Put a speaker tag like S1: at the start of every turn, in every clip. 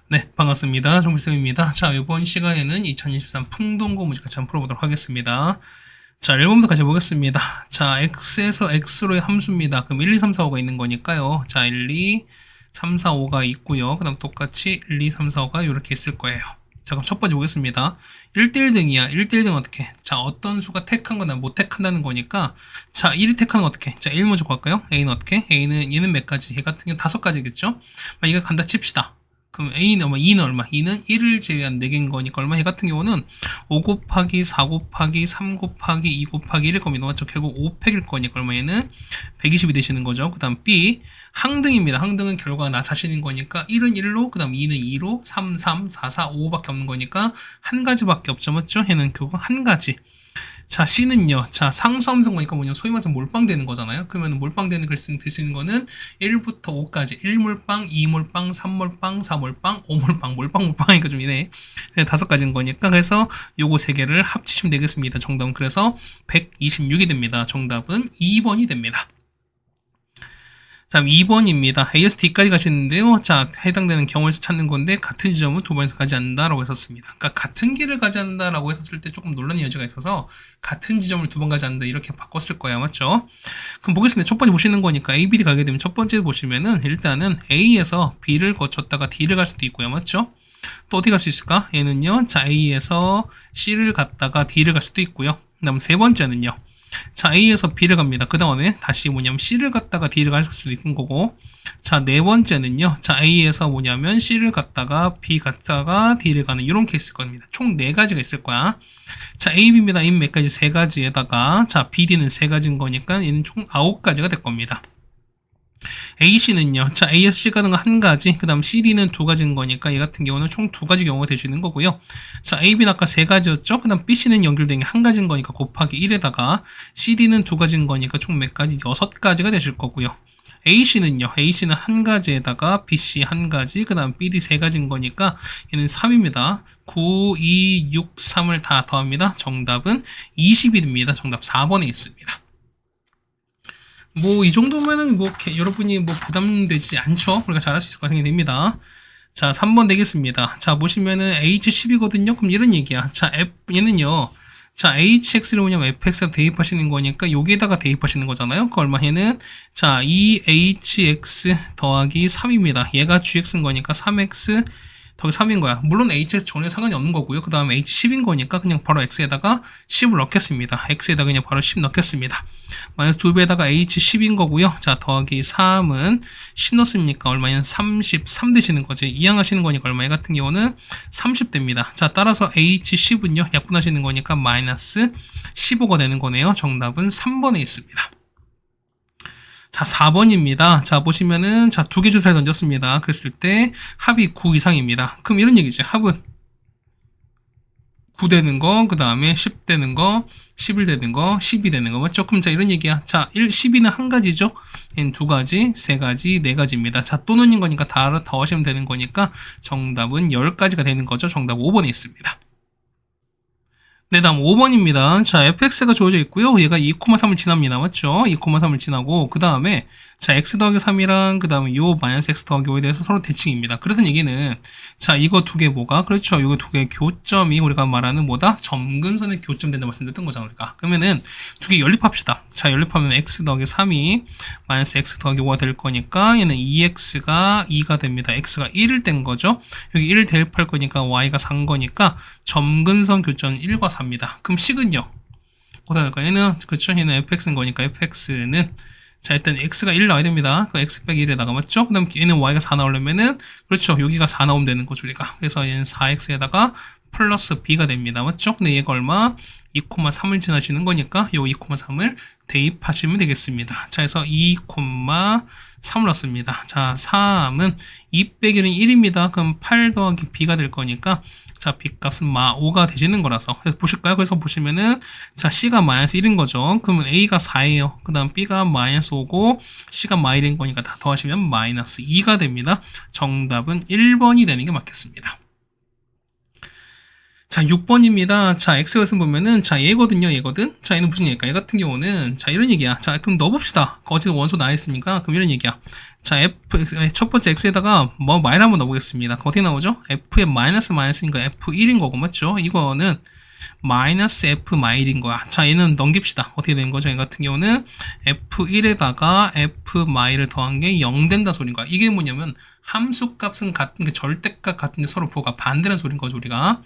S1: 네, 반갑습니다. 정필쌤입니다. 자, 이번 시간에는 2023 풍동고 문제 같이 한번 풀어보도록 하겠습니다. 자, 1번부터 같이 보겠습니다. 자, x에서 x로의 함수입니다. 그럼 1, 2, 3, 4, 5가 있는 거니까요. 자, 1, 2, 3, 4, 5가 있고요. 그 다음 똑같이 1, 2, 3, 4, 5가 이렇게 있을 거예요. 자, 그럼 첫 번째 보겠습니다. 1대1 등이야. 1대1 등 어떻게? 자, 어떤 수가 택한 거나 못 택한다는 거니까, 자, 1이 택하는 거 어떻게? 자, 1 먼저 갈까요? A는 어떻게? A는, 얘는 몇 가지? 얘 같은 경우 5가지겠죠? 이거 간다 칩시다. 그럼 A는 얼마? 2는 얼마? 2는 1을 제외한 4개인 거니까 얼마? 얘 같은 경우는 5 곱하기 4 곱하기 3 곱하기 2 곱하기 1일 겁니다. 맞죠? 결국 5팩일 거니까 얼마? 얘는 120이 되시는 거죠. 그 다음 B 항등입니다. 항등은 결과가 나 자신인 거니까 1은 1로, 그 다음 2는 2로, 3, 3, 4, 4, 5밖에 없는 거니까 한 가지밖에 없죠. 맞죠? 얘는 결국 한 가지. 자, C는요. 자, 상수함수 거니까 뭐냐? 소위 말해서 몰빵되는 거잖아요. 그러면 몰빵되는 글 될 수 있는 거는 1부터 5까지 1몰빵, 2몰빵, 3몰빵, 4몰빵, 5몰빵, 몰빵하니까 좀 이네. 5가지인 거니까 그래서 요거 3개를 합치시면 되겠습니다. 정답은 그래서 126이 됩니다. 정답은 2번이 됩니다. 자, 2번입니다. A에서 D까지 가시는데요. 자, 해당되는 경우에서 찾는 건데 같은 지점을 두 번에서 가지 않는다라고 했었습니다. 그러니까 같은 길을 가지 않는다라고 했었을 때 조금 논란의 여지가 있어서 같은 지점을 두 번 가지 않는다 이렇게 바꿨을 거야. 맞죠? 그럼 보겠습니다. 첫 번째 보시는 거니까 A, B를 가게 되면 첫 번째 보시면은 일단은 A에서 B를 거쳤다가 D를 갈 수도 있고요. 맞죠? 또 어디 갈 수 있을까? 얘는요. 자, A에서 C를 갔다가 D를 갈 수도 있고요. 그 다음 세 번째는요. 자, A에서 B를 갑니다. 그 다음에 다시 뭐냐면 C를 갔다가 D를 갈 수도 있는 거고, 자, 네 번째는요. 자, A에서 뭐냐면 C를 갔다가 B 갔다가 D를 가는 이런 케이스일 겁니다. 총 4가지가 있을 거야. 자, A, B입니다. A 몇 가지? 3가지에다가, 자, B, D는 3가지인 거니까 얘는 총 9가지가 될 겁니다. AC는요. 자, A에서 C 가는 거 한 가지, 그 다음 CD는 2가지인 거니까 얘 같은 경우는 총 2가지 경우가 되시는 거고요. 자, AB는 아까 3가지였죠? 그 다음 BC는 연결된 게 한 가지인 거니까 곱하기 1에다가 CD는 2가지인 거니까 총 몇 가지? 6가지가 되실 거고요. AC는요. AC는 한 가지에다가 BC 한 가지, 그 다음 BD 3가지인 거니까 얘는 3입니다. 9, 2, 6, 3을 다 더합니다. 정답은 20입니다. 정답 4번에 있습니다. 뭐 이 정도면은 뭐 여러분이 뭐 부담되지 않죠? 우리가 잘할 수 있을 것 생각이 됩니다. 자, 3번 되겠습니다. 자, 보시면은 H10이거든요. 그럼 이런 얘기야. 자, 얘는요. 자, HX를 뭐냐면 FX에 대입하시는 거니까 여기에다가 대입하시는 거잖아요. 그 얼마 얘는 자, 2HX 더하기 3입니다. 얘가 GX인 거니까 3X 더하기 3인 거야. 물론 HX 전혀 상관이 없는 거고요. 그 다음에 H10인 거니까 그냥 바로 X에다가 10을 넣겠습니다. X에다가 그냥 바로 10 넣겠습니다. 마이너스 2배에다가 H10인 거고요. 자, 더하기 3은 10 넣습니까? 얼마냐? 33 되시는 거지. 이항하시는 거니까 얼마냐? 같은 경우는 30 됩니다. 자, 따라서 H10은요. 약분하시는 거니까 마이너스 15가 되는 거네요. 정답은 3번에 있습니다. 자, 4번입니다. 자, 보시면은, 자, 2개 주사를 던졌습니다. 그랬을 때 합이 9 이상입니다. 그럼 이런 얘기죠. 합은 9 되는 거, 그 다음에 10 되는 거, 11 되는 거, 12 되는 거. 맞죠? 그럼 자, 이런 얘기야. 자, 12는 한 가지죠? 얘는 2가지, 3가지, 4가지입니다. 자, 또 넣는 거니까 다 더하시면 되는 거니까 정답은 10가지가 되는 거죠. 정답 5번에 있습니다. 네, 다음 5번입니다. 자, fx가 주어져 있고요. 얘가 2,3을 지납니다. 맞죠? 2,3을 지나고 그 다음에 자, x 더하기 3이랑 그 다음에 요 마이너스 x 더하기 5에 대해서 서로 대칭입니다. 그래서 얘기는 자, 이거 두 개 뭐가? 그렇죠. 이거 두 개의 교점이 우리가 말하는 뭐다? 점근선의 교점 된다 말씀드렸던 거잖아, 우리가. 그러면은 두 개 연립합시다. 자, 연립하면 x 더하기 3이 마이너스 x 더하기 5가 될 거니까 얘는 2x가 2가 됩니다. x가 1을 뗀 거죠. 여기 1을 대입할 거니까 y가 3 거니까 점근선 교점 1과 4입니다. 그럼 식은요? 어떻게 할까요? 얘는 그렇죠. 얘는 fx인 거니까 fx는 자, 일단 x가 1 나와야 됩니다. 그 x 빼기 1에다가 맞죠? 그 다음 얘는 y가 4 나오려면은 그렇죠. 여기가 4 나오면 되는 거죠, 우리가. 그래서 얘는 4x에다가 플러스 b가 됩니다. 맞죠? 근데 얘가 얼마? 2,3을 지나시는 거니까 요 2,3을 대입하시면 되겠습니다. 자, 그래서 2,3을 넣습니다. 자, 3은 2 빼기는 1입니다. 그럼 8 더하기 b가 될 거니까 자, b값은 5가 되시는 거라서. 그래서 보실까요? 그래서 보시면은, 자, c가 마이너스 1인 거죠. 그러면 a가 4예요. 그 다음 b가 마이너스 5고, c가 마이너스인 거니까 다 더하시면 마이너스 2가 됩니다. 정답은 1번이 되는 게 맞겠습니다. 자, 6번입니다. 자, X것은 보면은, 자, 얘거든요, 얘거든? 자, 얘는 무슨 얘기일까? 얘 같은 경우는, 자, 이런 얘기야. 자, 그럼 넣어봅시다. 어쨌든 원소 나와있으니까, 그럼 이런 얘기야. 자, 첫 번째 X에다가, 마이를 한번 넣어보겠습니다. 어떻게 나오죠? F의 마이너스니까 F1인 거고, 맞죠? 이거는, 마이너스 F 마일인 거야. 자, 얘는 넘깁시다. 어떻게 된 거죠? 얘 같은 경우는 F1에다가 F 마일을 더한 게 0 된다 소린 거야. 이게 뭐냐면 함수 값은 같은데 절대값 같은데 서로 부호가 반대라는 소린 거죠, 우리가.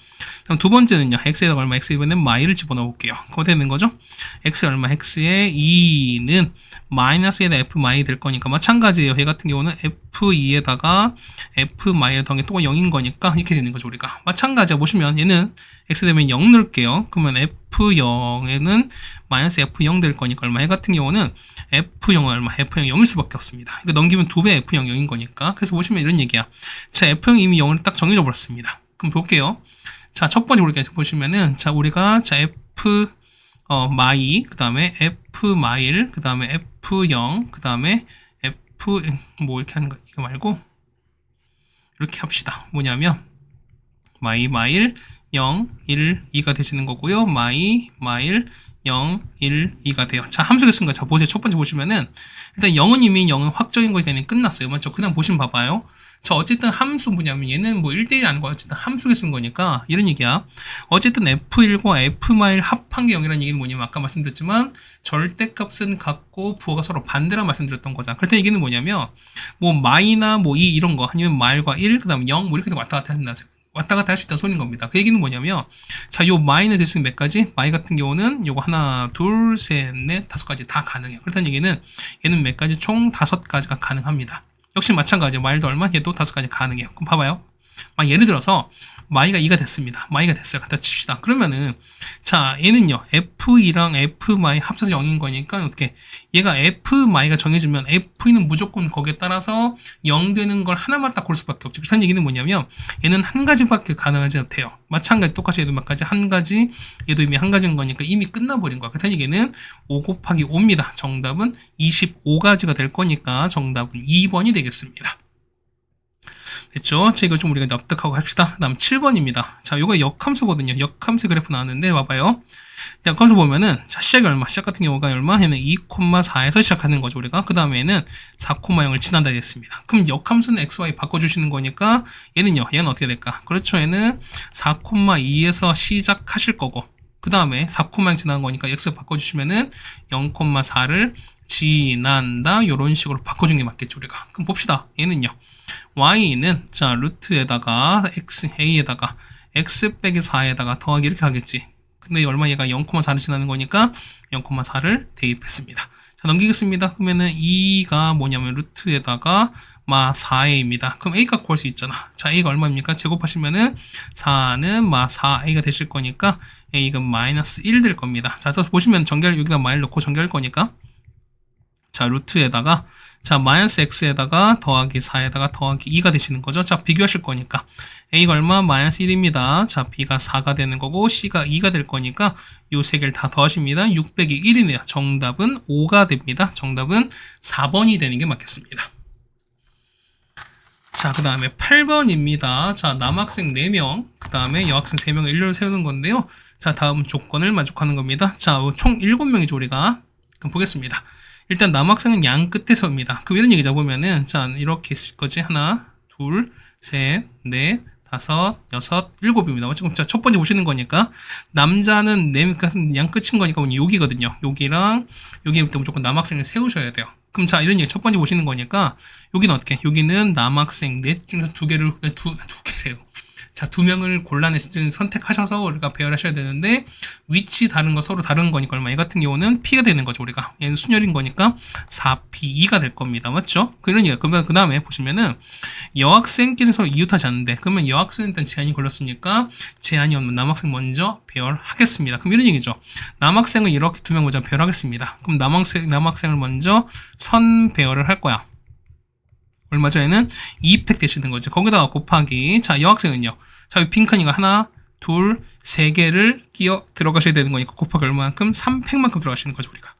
S1: 그럼 두 번째는요. x에다가 얼마? x 이번엔 마일을 집어넣어 볼게요. 그럼 어떻게 되는 거죠? x 얼마? x의 2는 마이너스에다 f 마일 될 거니까 마찬가지예요. 얘 같은 경우는 f2에다가 f 마일 더한 게 또 0인 거니까 이렇게 되는 거죠, 우리가. 마찬가지야. 보시면 얘는 x 되면 0 넣을게요. 그러면 f0에는 마이너스 f0 될 거니까 얼마? 얘 같은 경우는 f0은 얼마? f0 0일 수밖에 없습니다. 그러니까 넘기면 2배 f0 0인 거니까. 그래서 보시면 이런 얘기야. 자, f0이 이미 0을 딱 정해져 버렸습니다. 그럼 볼게요. 자, 첫 번째 우리가 보시면은, 자, 우리가, 자, 마이, 그 다음에 f 마일, 그 다음에 f0, 그 다음에 이렇게 하는 거, 이거 말고, 이렇게 합시다. 뭐냐면, 마일, 0, 1, 2가 되시는 거고요. 마일, 0, 1, 2가 돼요. 자, 함수를 쓴 거. 자, 보세요. 첫 번째 보시면은, 일단 0은 이미 0은 확정인 거기 때문에 끝났어요. 맞죠? 그 다음 보시면 봐봐요. 자, 어쨌든 함수 뭐냐면 얘는 뭐 1대1 아니고 어쨌든 함수를 쓴 거니까 이런 얘기야. 어쨌든 F1과 F마일 합한 게 0이라는 얘기는 뭐냐면 아까 말씀드렸지만 절대값은 같고 부호가 서로 반대라 말씀드렸던 거잖아. 그럴 때 얘기는 뭐냐면 뭐 마이나 뭐 2 이런 거 아니면 마일과 1 그 다음 0 뭐 이렇게 왔다 갔다 한다. 왔다 갔다 할 수 있다는 소리인 겁니다. 그 얘기는 뭐냐면 자, 요 마이는 될 수 있는 몇 가지? 마이 같은 경우는 요거 하나, 둘, 셋, 넷, 다섯 가지 다 가능해요. 그렇다는 얘기는 얘는 몇 가지? 총 5가지가 가능합니다. 역시 마찬가지예요. 마일도 얼마? 얘도 5가지 가능해요. 그럼 봐봐요. 예를 들어서 마이가 2가 됐습니다. 마이가 됐어요. 갖다 칩시다. 그러면은 자, 얘는요. F2랑 F마이 합쳐서 0인 거니까 어떻게 얘가 F마이가 정해지면 F2는 무조건 거기에 따라서 0 되는 걸 하나만 딱 고를 수밖에 없죠. 그렇다는 얘기는 뭐냐면 얘는 한 가지밖에 가능하지 못해요. 마찬가지 똑같이 얘도 몇 가지 한 가지 얘도 이미 한 가지인 거니까 이미 끝나버린 거야. 그렇다는 얘기는 5 곱하기 5입니다. 정답은 25가지가 될 거니까 정답은 2번이 되겠습니다. 됐죠? 자, 이거 좀 우리가 납득하고 합시다. 다음 7번입니다. 자, 요거 역함수거든요. 역함수 그래프 나왔는데, 봐봐요. 역함수 보면은, 자, 시작이 얼마? 시작 같은 경우가 얼마? 얘는 2,4에서 시작하는 거죠, 우리가. 그 다음에는 4,0을 지난다 됐습니다. 그럼 역함수는 XY 바꿔주시는 거니까, 얘는요, 얘는 어떻게 될까? 그렇죠, 얘는 4,2에서 시작하실 거고, 그 다음에 4,0 지난 거니까 X 바꿔주시면은 0,4를 지난다, 요런 식으로 바꿔준 게 맞겠죠, 우리가. 그럼 봅시다. 얘는요. y는 자 루트에다가 a에다가 x 빼기 4에다가 더하기 이렇게 하겠지. 근데 얼마 얘가 0,4를 지나는 거니까 0,4를 대입했습니다. 자, 넘기겠습니다. 그러면은 2가 뭐냐면 루트에다가 4a입니다. 그럼 a 값 구할 수 있잖아. 자, a가 얼마입니까? 제곱하시면은 4는 4a가 되실 거니까 a가 마이너스 1 될 겁니다. 자, 또 보시면 전개를 여기다 마일 넣고 전개할 거니까 자, 루트에다가 자, 마이너스 x에다가 더하기 4에다가 더하기 2가 되시는 거죠. 자, 비교하실 거니까 a가 얼마? 마이너스 1입니다. 자, b가 4가 되는 거고 c가 2가 될 거니까 요 세 개를 다 더하십니다. 6 빼기 1이네요. 정답은 5가 됩니다. 정답은 4번이 되는 게 맞겠습니다. 자, 그 다음에 8번입니다. 자, 남학생 4명, 그 다음에 여학생 3명의 일렬을 세우는 건데요. 자, 다음 조건을 만족하는 겁니다. 자, 총 7명이죠, 우리가. 그럼 보겠습니다. 일단 남학생은 양 끝에 서입니다. 그럼 이런 얘기자 보면은 자 이렇게 있을 거지. 하나, 둘, 셋, 넷, 다섯, 여섯, 일곱입니다. 어쨌든 자, 첫 번째 보시는 거니까 남자는 양 끝인 거니까 여기거든요. 여기랑 여기부터 무조건 남학생을 세우셔야 돼요. 그럼 자 이런 얘기 첫 번째 보시는 거니까 여기는 어떻게? 여기는 남학생 넷 중에서 두 개래요. 자, 2명을 선택하셔서 우리가 배열하셔야 되는데 위치 다른 거 서로 다른 거니까 얼마? 얘 같은 경우는 P가 되는 거죠, 우리가. 얘는 순열인 거니까 4P2가 될 겁니다. 맞죠? 그러니까 그 다음에 보시면은 여학생끼리 서로 이웃하지 않는데 그러면 여학생은 일단 제한이 걸렸으니까 제한이 없는 남학생 먼저 배열하겠습니다. 그럼 이런 얘기죠. 남학생은 이렇게 2명 먼저 배열하겠습니다. 그럼 남학생을 먼저 선 배열을 할 거야. 얼마죠? 얘는 2팩 되시는 거죠. 거기다가 곱하기 자 여학생은요. 자 빈칸이가 하나, 둘, 세 개를 끼어 들어가셔야 되는 거니까 곱하기 얼마만큼? 3팩만큼 들어가시는 거죠, 우리가.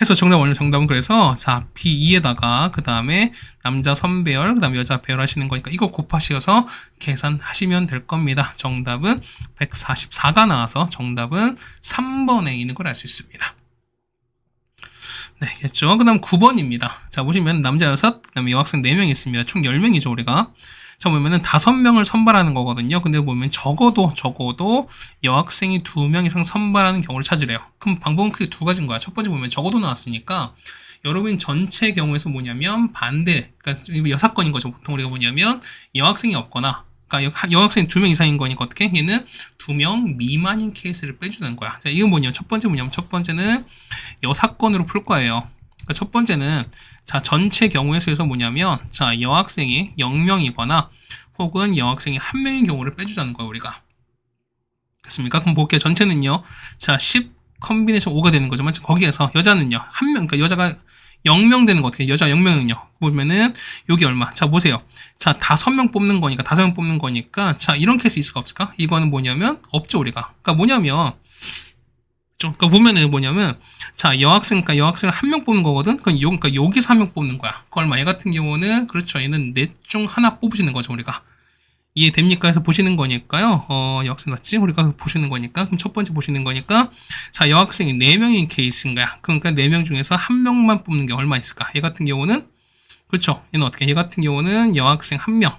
S1: 해서 정답은 그래서 자 B2에다가 그 다음에 남자 선배열 그 다음에 여자 배열 하시는 거니까 이거 곱하셔서 계산하시면 될 겁니다. 정답은 144가 나와서 정답은 3번에 있는 걸 알 수 있습니다. 네, 겠죠. 그 다음 9번입니다. 자, 보시면 남자 6, 그 다음에 여학생 4명 있습니다. 총 10명이죠, 우리가. 자, 보면은 5명을 선발하는 거거든요. 근데 보면 적어도 여학생이 2명 이상 선발하는 경우를 찾으래요. 그럼 방법은 크게 두 가지인 거야. 첫 번째 보면 적어도 나왔으니까 여러분 전체 경우에서 뭐냐면 반대, 그러니까 여사건인 거죠. 보통 우리가 뭐냐면 여학생이 없거나 그러니까 여학생 2명 이상인 거니까 어떻게? 얘는 2명 미만인 케이스를 빼주는 거야. 자, 이건 뭐냐면 첫 번째는 여사건으로 풀 거예요. 그러니까 첫 번째는 자 전체 경우의 수에서 뭐냐면 자 여학생이 0명이거나 혹은 여학생이 1명인 경우를 빼주자는 거야 우리가. 됐습니까? 그럼 볼게요. 전체는요. 자 10 컨비네이션 5가 되는 거죠. 맞죠? 거기에서 여자는요. 1명, 그러니까 여자가 0명 되는 거 어떻게? 여자 0명은요. 보면은 여기 얼마? 자 보세요. 자 5명 뽑는 거니까 5명 뽑는 거니까 자 이런 케이스 있을까 없을까? 이거는 뭐냐면 없죠 우리가. 그러니까 뭐냐면 그러니까 보면은 뭐냐면 자 여학생을 1명 뽑는 거거든. 그러니까 여기서 1명 뽑는 거야. 그 얼마? 얘 같은 경우는 그렇죠. 얘는 넷 중 하나 뽑으시는 거죠 우리가. 이해됩니까? 해서 보시는 거니까요. 여학생 맞지? 우리가 보시는 거니까. 그럼 첫 번째 보시는 거니까. 자, 여학생이 4명인 케이스인 거야. 그러니까 4명 중에서 1명만 뽑는 게 얼마 있을까? 얘 같은 경우는, 그렇죠. 얘는 어떻게? 얘 같은 경우는 여학생 1명.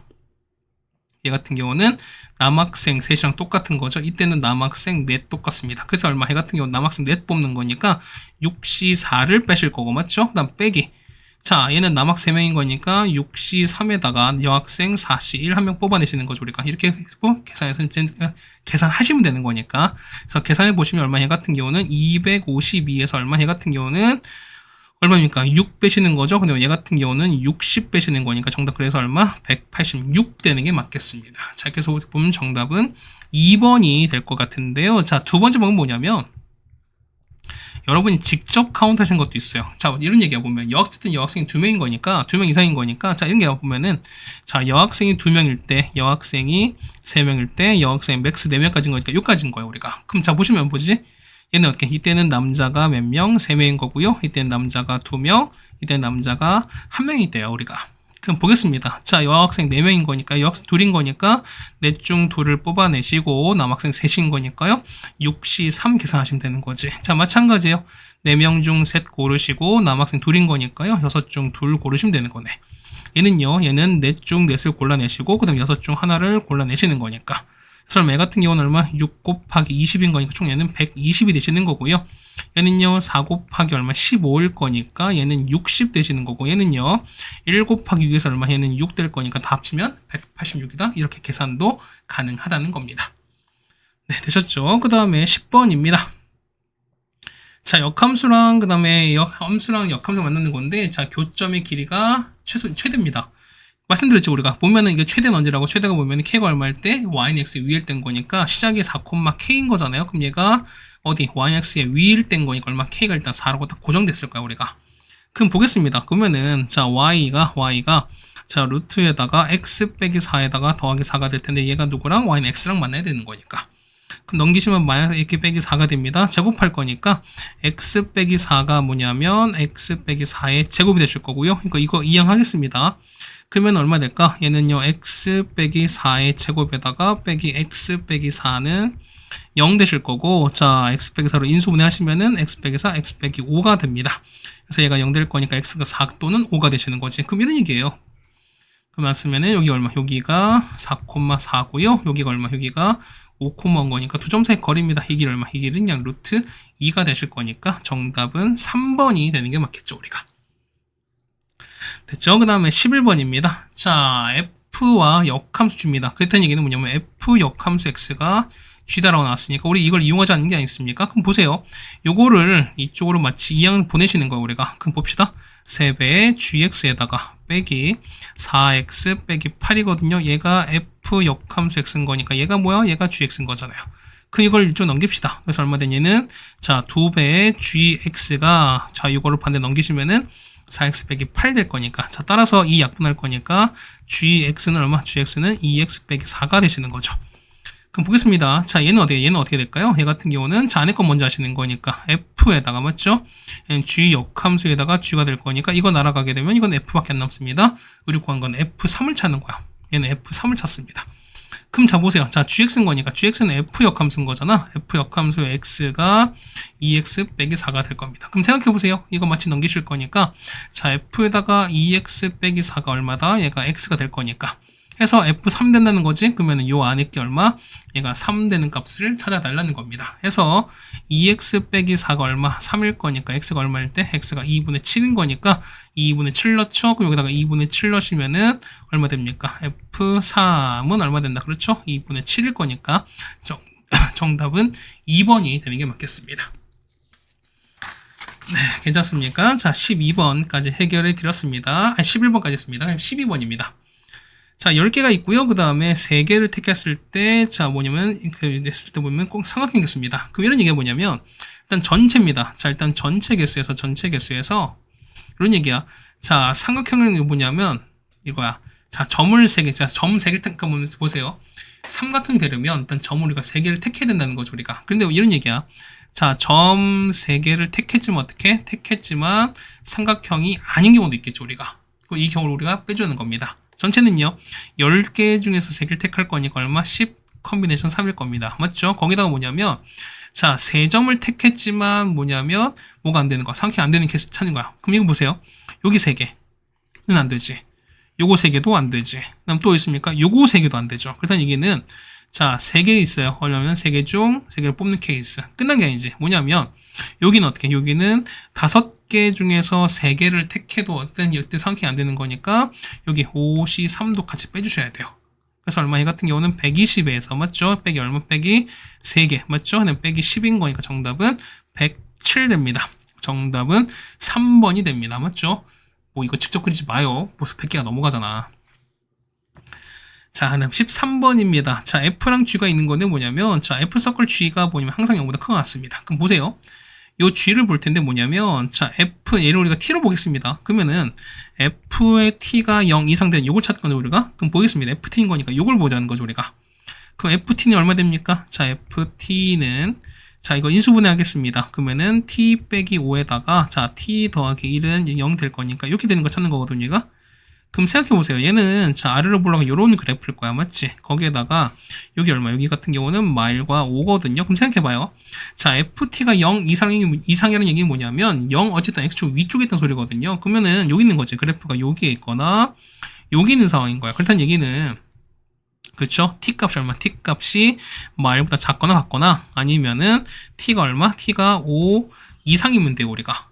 S1: 얘 같은 경우는 남학생 셋이랑 똑같은 거죠. 이때는 남학생 넷 똑같습니다. 그래서 얼마? 얘 같은 경우는 남학생 넷 뽑는 거니까 6C4를 빼실 거고, 맞죠? 그 다음 빼기. 자, 얘는 남학 3명인 거니까 6C3에다가 여학생 4C1 한 명 뽑아내시는 거죠, 우리가. 이렇게 계산해서 계산하시면 되는 거니까. 그래서 계산해 보시면 얼마? 얘 같은 경우는 252에서 얼마? 얘 같은 경우는 얼마입니까? 6 빼시는 거죠. 근데 얘 같은 경우는 60 빼시는 거니까 정답 그래서 얼마? 186 되는 게 맞겠습니다. 자, 그래서 보면 정답은 2번이 될 것 같은데요. 자, 두 번째 방법은 뭐냐면 여러분이 직접 카운트 하신 것도 있어요. 자, 이런 얘기가 보면 여학생이 2명인 거니까 2명 이상인 거니까 자, 이런 얘기가 보면은 자, 여학생이 2명일 때 여학생이 3명일 때 여학생이 맥스 4명까지인 거니까 여기까지인 거예요, 우리가. 그럼 자, 보시면 뭐지? 얘는 어떻게? 이때는 남자가 몇 명? 3명인 거고요. 이때는 남자가 2명, 이때는 남자가 1명이 돼요, 우리가. 그럼 보겠습니다. 자, 여학생 4명인 거니까, 여학생 2인 거니까, 넷 중 2를 뽑아내시고, 남학생 3인 거니까요. 6C3 계산하시면 되는 거지. 자, 마찬가지예요. 4명 중 3 고르시고, 남학생 2인 거니까요. 6 중 2 고르시면 되는 거네. 얘는 넷 중 4을 골라내시고, 그 다음 6 중 하나를 골라내시는 거니까. 그래서 얘 같은 경우는 얼마? 6 곱하기 20인 거니까 총 얘는 120이 되시는 거고요. 얘는요 4 곱하기 얼마? 15일 거니까 얘는 60 되시는 거고 얘는요 1 곱하기 6에서 얼마? 얘는 6 될 거니까 다 합치면 186이다. 이렇게 계산도 가능하다는 겁니다. 네, 되셨죠? 그 다음에 10번입니다. 자, 역함수랑 그 다음에 함수랑 역함수 만나는 건데 자, 교점의 길이가 최대입니다. 말씀드렸죠, 우리가. 보면은 이게 최대는 언제라고? 최대가 보면은 k가 얼마일 때 y는 x 위일 땐 거니까 시작이 4k인 거잖아요. 그럼 얘가 어디? y는 x의 위일 땐 거니까 얼마? k가 일단 4라고 딱 고정됐을 거야, 우리가. 그럼 보겠습니다. 그러면은 자, y가 자, 루트에다가 x 빼기 4에다가 더하기 4가 될 텐데 얘가 누구랑? y는 x랑 만나야 되는 거니까. 그럼 넘기시면 마이너스 x 빼기 4가 됩니다. 제곱할 거니까 x 빼기 4가 뭐냐면 x 빼기 4의 제곱이 되실 거고요. 그러니까 이거 이항하겠습니다. 그러면 얼마 될까? 얘는요 x 빼기 4의 제곱에다가 빼기 x 빼기 4는 0 되실 거고 자 x 빼기 4로 인수분해 하시면은 x 빼기 4, x 빼기 5가 됩니다. 그래서 얘가 0 될 거니까 x가 4 또는 5가 되시는 거지. 그럼 이런 얘기예요. 그러면 쓰면은 여기 얼마? 여기가 4,4고요. 여기가 얼마? 여기가 5,1 거니까 두 점 사이 거리입니다. 이 길 얼마? 이 길은 그냥 루트 2가 되실 거니까 정답은 3번이 되는 게 맞겠죠, 우리가. 됐죠? 그 다음에 11번입니다. 자, f와 역함수 줍니다. 그랬던 얘기는 뭐냐면 f 역함수 x가 g다라고 나왔으니까 우리 이걸 이용하지 않는 게 아니겠습니까? 그럼 보세요. 요거를 이쪽으로 마치 이항 보내시는 거예요, 우리가. 그럼 봅시다. 3배의 gx에다가 빼기 4x 빼기 8이거든요. 얘가 f 역함수 x인 거니까 얘가 뭐야? 얘가 gx인 거잖아요. 그 이걸 이쪽 넘깁시다. 그래서 얼마 된 얘는 자, 2배의 gx가 자, 이거를 반대 넘기시면은 4x 빼기 8 될 거니까 자 따라서 이 약분할 거니까 gx는 얼마? gx는 2x 빼기 4가 되시는 거죠. 그럼 보겠습니다. 자, 얘는 어떻게 될까요? 얘 같은 경우는, 자, 안에 거 먼저 하시는 거니까, f에다가, 맞죠? g 역함수에다가 g가 될 거니까, 이거 날아가게 되면 이건 f밖에 안 남습니다. 우리 구한 건 f3을 찾는 거야. 얘는 f3을 찾습니다. 그럼 자, 보세요. 자, gx인 거니까, gx는 f 역함수인 거잖아. f 역함수의 x가 2x 빼기 4가 될 겁니다. 그럼 생각해보세요. 이거 마치 넘기실 거니까, 자, f에다가 2x 빼기 4가 얼마다? 얘가 x가 될 거니까. 해서 F3 된다는 거지. 그러면 요 안에 게 얼마? 얘가 3 되는 값을 찾아달라는 겁니다. 해서 2x 빼기 4가 얼마? 3일 거니까 x가 얼마일 때? x가 2분의 7인 거니까 2분의 7 넣죠. 그럼 여기다가 2분의 7 넣으시면은 얼마 됩니까? F3은 얼마 된다? 그렇죠? 2분의 7일 거니까 정답은 2번이 되는 게 맞겠습니다. 네, 괜찮습니까? 자, 12번까지 해결해 드렸습니다. 11번까지 했습니다. 12번입니다. 자, 10개가 있고요. 그 다음에 3개를 택했을 때, 자, 뭐냐면, 냈을 때 보면 꼭 삼각형이 있습니다. 그럼 이런 얘기가 뭐냐면, 일단 전체입니다. 자, 일단 전체 개수에서, 이런 얘기야. 자, 삼각형은 뭐냐면, 이거야. 자, 점을 3개, 자, 점 3개를 택하면 보세요. 삼각형이 되려면, 일단 점을 우리가 3개를 택해야 된다는 거죠, 우리가. 그런데 이런 얘기야. 자, 점 3개를 택했지만 어떻게? 택했지만, 삼각형이 아닌 경우도 있겠죠, 우리가. 이 경우를 우리가 빼주는 겁니다. 전체는요, 10개 중에서 3개를 택할 거니까 얼마? 10 컨비네이션 3일 겁니다. 맞죠? 거기다가 뭐냐면, 자, 3점을 택했지만 뭐냐면, 뭐가 안 되는 거야? 삼각형이 안 되는 케이스 찾는 거야. 그럼 이거 보세요. 여기 3개는 안 되지. 요거 3개도 안 되지. 그다음 또 있습니까? 요거 3개도 안 되죠. 그렇다는 얘기는, 자, 3개 있어요. 얼마면 3개 중 3개를 뽑는 케이스. 끝난 게 아니지. 뭐냐면, 여기는 어떻게? 여기는 5개 중에서 3개를 택해도 어떤 상황이 안 되는 거니까 여기 53도 같이 빼주셔야 돼요. 그래서 얼마? 이 같은 경우는 120에서 맞죠? 빼기 얼마? 빼기 3개 맞죠? 그냥 빼기 10인 거니까 정답은 107 됩니다. 정답은 3번이 됩니다. 맞죠? 뭐 이거 직접 그리지 마요. 벌써 100개가 넘어가잖아. 자, 그다음 13번입니다. 자, F랑 G가 있는 건데 뭐냐면, 자, F 서클 G가 뭐냐면 항상 0보다 큰 것 같습니다. 그럼 보세요. 요 G를 볼 텐데 뭐냐면, 자, F, 얘를 우리가 T로 보겠습니다. 그러면은, F의 T가 0 이상 되는 요걸 찾을 건데, 우리가? 그럼 보겠습니다. FT인 거니까 요걸 보자는 거죠, 우리가. 그럼 FT는 얼마 됩니까? 자, FT는, 자, 이거 인수분해 하겠습니다. 그러면은, T 빼기 5에다가, 자, T 더하기 1은 0 될 거니까, 이렇게 되는 거 찾는 거거든요, 얘가. 그럼 생각해보세요. 얘는, 자, 아래로 보려고 요런 그래프일 거야. 맞지? 거기에다가, 여기 얼마? 여기 같은 경우는 마일과 5거든요. 그럼 생각해봐요. 자, FT가 0 이상이라는 얘기는 뭐냐면, 0 어쨌든 X축 위쪽에 있던 소리거든요. 그러면은, 여기 있는 거지. 그래프가 여기에 있거나, 여기 있는 상황인 거야. 그렇다는 얘기는, 그쵸? T 값이 얼마? T 값이 마일보다 작거나 같거나, 아니면은, T가 얼마? T가 5 이상이면 돼요, 우리가.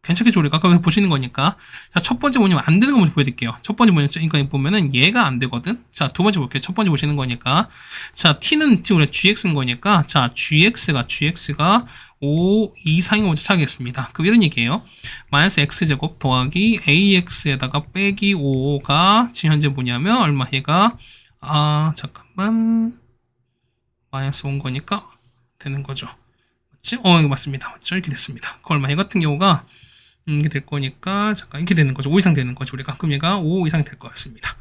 S1: 괜찮겠죠, 우리가? 아까 보시는 거니까. 자, 첫 번째 뭐냐면, 안 되는 거 먼저 보여드릴게요. 첫 번째 뭐냐면, 그러니까 보면은, 얘가 안 되거든? 자, 두 번째 볼게요. 첫 번째 보시는 거니까. 자, T는 우리가 GX인 거니까, 자, GX가 5 이상인 거 먼저 찾겠습니다. 그럼 이런 얘기예요. 마이너스 X제곱 더하기 AX에다가 빼기 5가 지금 현재 뭐냐면, 얼마? 얘가, 잠깐만. 마이너스 온 거니까, 되는 거죠. 맞지? 이거 맞습니다. 맞죠? 이렇게 됐습니다. 그 얼마? 얘 같은 경우가, 이게 될 거니까 잠깐 이렇게 되는 거죠. 5 이상 되는 거죠. 우리가 그럼 얘가 5 이상이 될 것 같습니다.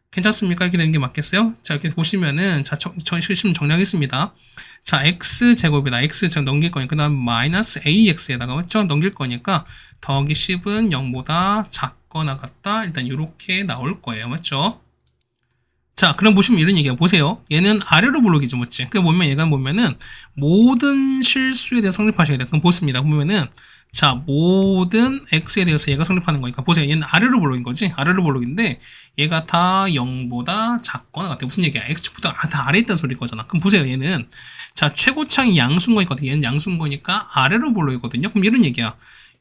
S1: 괜찮습니까? 이렇게 되는 게 맞겠어요? 자, 이렇게 보시면은 자, 저희 실심 정리하겠습니다. 자, x 제곱이다. x 제곱 넘길 거니까 그다음 마이너스 ax에다가 맞죠? 넘길 거니까 더하기 10은 0보다 작거나 같다. 일단 이렇게 나올 거예요. 맞죠? 자, 그럼 보시면 이런 얘기야. 보세요. 얘는 아래로 블록이죠, 맞지? 그 보면 얘가 보면은 모든 실수에 대해서 성립하셔야 돼요. 그럼 보습니다. 보면은 자, 모든 x에 대해서 얘가 성립하는 거니까 보세요. 얘는 아래로 블록인 거지? 아래로 블록인데 얘가 다 0보다 작거나 같아. 무슨 얘기야? x축보다 다 아래에 있다는 소리일 거잖아. 그럼 보세요. 얘는 자, 최고창이 양수인 거니까 얘는 양수인 거니까 아래로 블록이거든요. 그럼 이런 얘기야.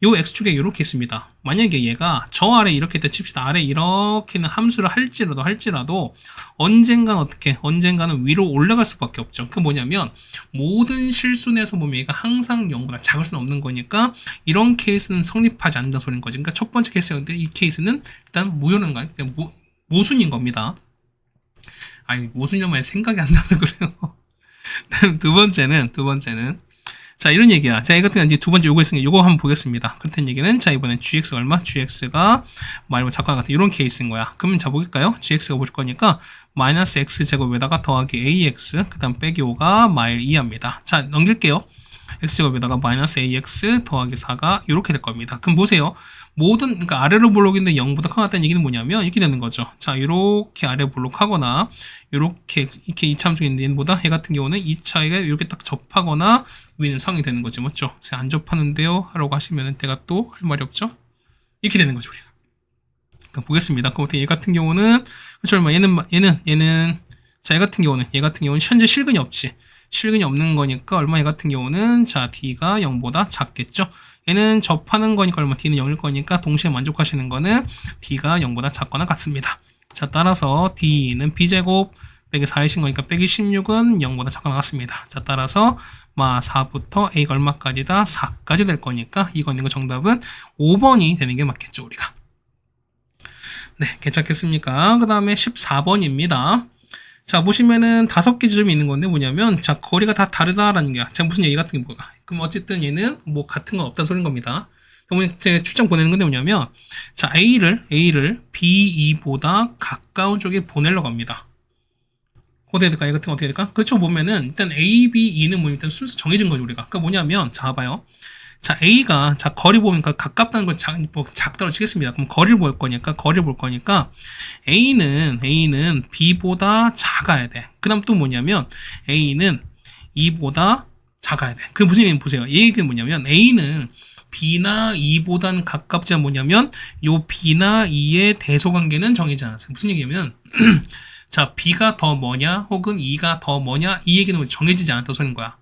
S1: 요 x축에 이렇게 있습니다. 만약에 얘가 저 아래 이렇게 있다 칩시다. 아래 이렇게는 함수를 할지라도 언젠가는 위로 올라갈 수밖에 없죠. 그 뭐냐면 모든 실수내에서 보면 얘가 항상 0보다 작을 수는 없는 거니까 이런 케이스는 성립하지 않는다 소리인 거지. 그러니까 첫 번째 케이스인데 이 케이스는 일단 무효는 모순인 겁니다. 아니 모순이란 말이 생각이 안 나서 그래요. 두 번째는 자, 이런 얘기야. 자, 이 같은 경우 이제 두 번째 요거 있으니까 요거 한번 보겠습니다. 그렇다는 얘기는 자, 이번엔 gx가 얼마? gx가 말고 작과 같은 이런 케이스인 거야. 그러면 자, 볼까요? gx가 보실 거니까 마이너스 x제곱에다가 더하기 ax 그 다음 빼기 5가 마일 2합니다. 자, 넘길게요. x제곱에다가 마이너스 ax 더하기 4가 이렇게 될 겁니다. 그럼 보세요. 모든 그러니까 아래로 볼록인데 0보다 커졌다는 얘기는 뭐냐면 이렇게 되는 거죠. 자, 이렇게 아래 볼록하거나 이렇게 이 참 중에 있는 얘보다 얘 같은 경우는 이 차이가 이렇게 딱 접하거나 위는 상이 되는 거지, 맞죠? 그래서 안 접하는데요 하라고 하시면 내가 또 할 말이 없죠. 이렇게 되는 거죠, 우리가. 그러니까 보겠습니다. 그럼 어떻게 얘 같은 경우는 그렇죠, 얼마 얘는 자, 얘 같은 경우는 현재 실근이 없지. 실근이 없는 거니까 얼마 얘 같은 경우는 자, d가 0보다 작겠죠. 얘는 접하는 거니까 얼마 d는 0일 거니까 동시에 만족하시는 거는 d가 0보다 작거나 같습니다. 자, 따라서 d는 b제곱 빼기 4이신 거니까 빼기 16은 0보다 작거나 같습니다. 자, 따라서 4부터 a가 얼마까지다? 4까지 될 거니까 이거 있는 거 정답은 5번이 되는 게 맞겠죠, 우리가. 네, 괜찮겠습니까? 그 다음에 14번입니다. 자, 보시면은 5개 지점이 있는 건데 뭐냐면 자, 거리가 다 다르다라는 게 자, 무슨 얘기 같은 게 뭐가? 그럼 어쨌든 얘는 뭐 같은 건 없다는 소리인 겁니다. 그러면 제가 출장 보내는 건데 뭐냐면 자, A를 B2보다 가까운 쪽에 보내려고 합니다. 어떻게 될까? 얘 같은 거 어떻게 될까? 그렇죠. 보면은 일단 A, B, E는 뭐 일단 순서 정해진 거죠, 우리가. 그러니까 뭐냐면 자, 봐요. 자, A가 자, 거리 보니까 가깝다는 걸 뭐 작다고 치겠습니다. 그럼 거리를 볼 거니까 A는 B보다 작아야 돼. 그다음 또 뭐냐면 A는 E보다 작아야 돼. 그 무슨 얘기는 보세요. 이 얘기는 뭐냐면 A는 B나 E보다는 가깝지 않은 뭐냐면 요 B나 E의 대소관계는 정해지지 않았어요. 무슨 얘기냐면 자, B가 더 뭐냐 혹은 E가 더 뭐냐 이 얘기는 정해지지 않았다는 소리인 거야.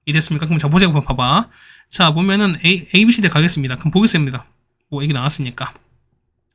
S1: 이랬습니까? 그럼 자, 보세요. 봐봐. 자, 보면은 A, B, C, D 가겠습니다. 그럼 보겠습니다. 뭐 얘기 나왔으니까.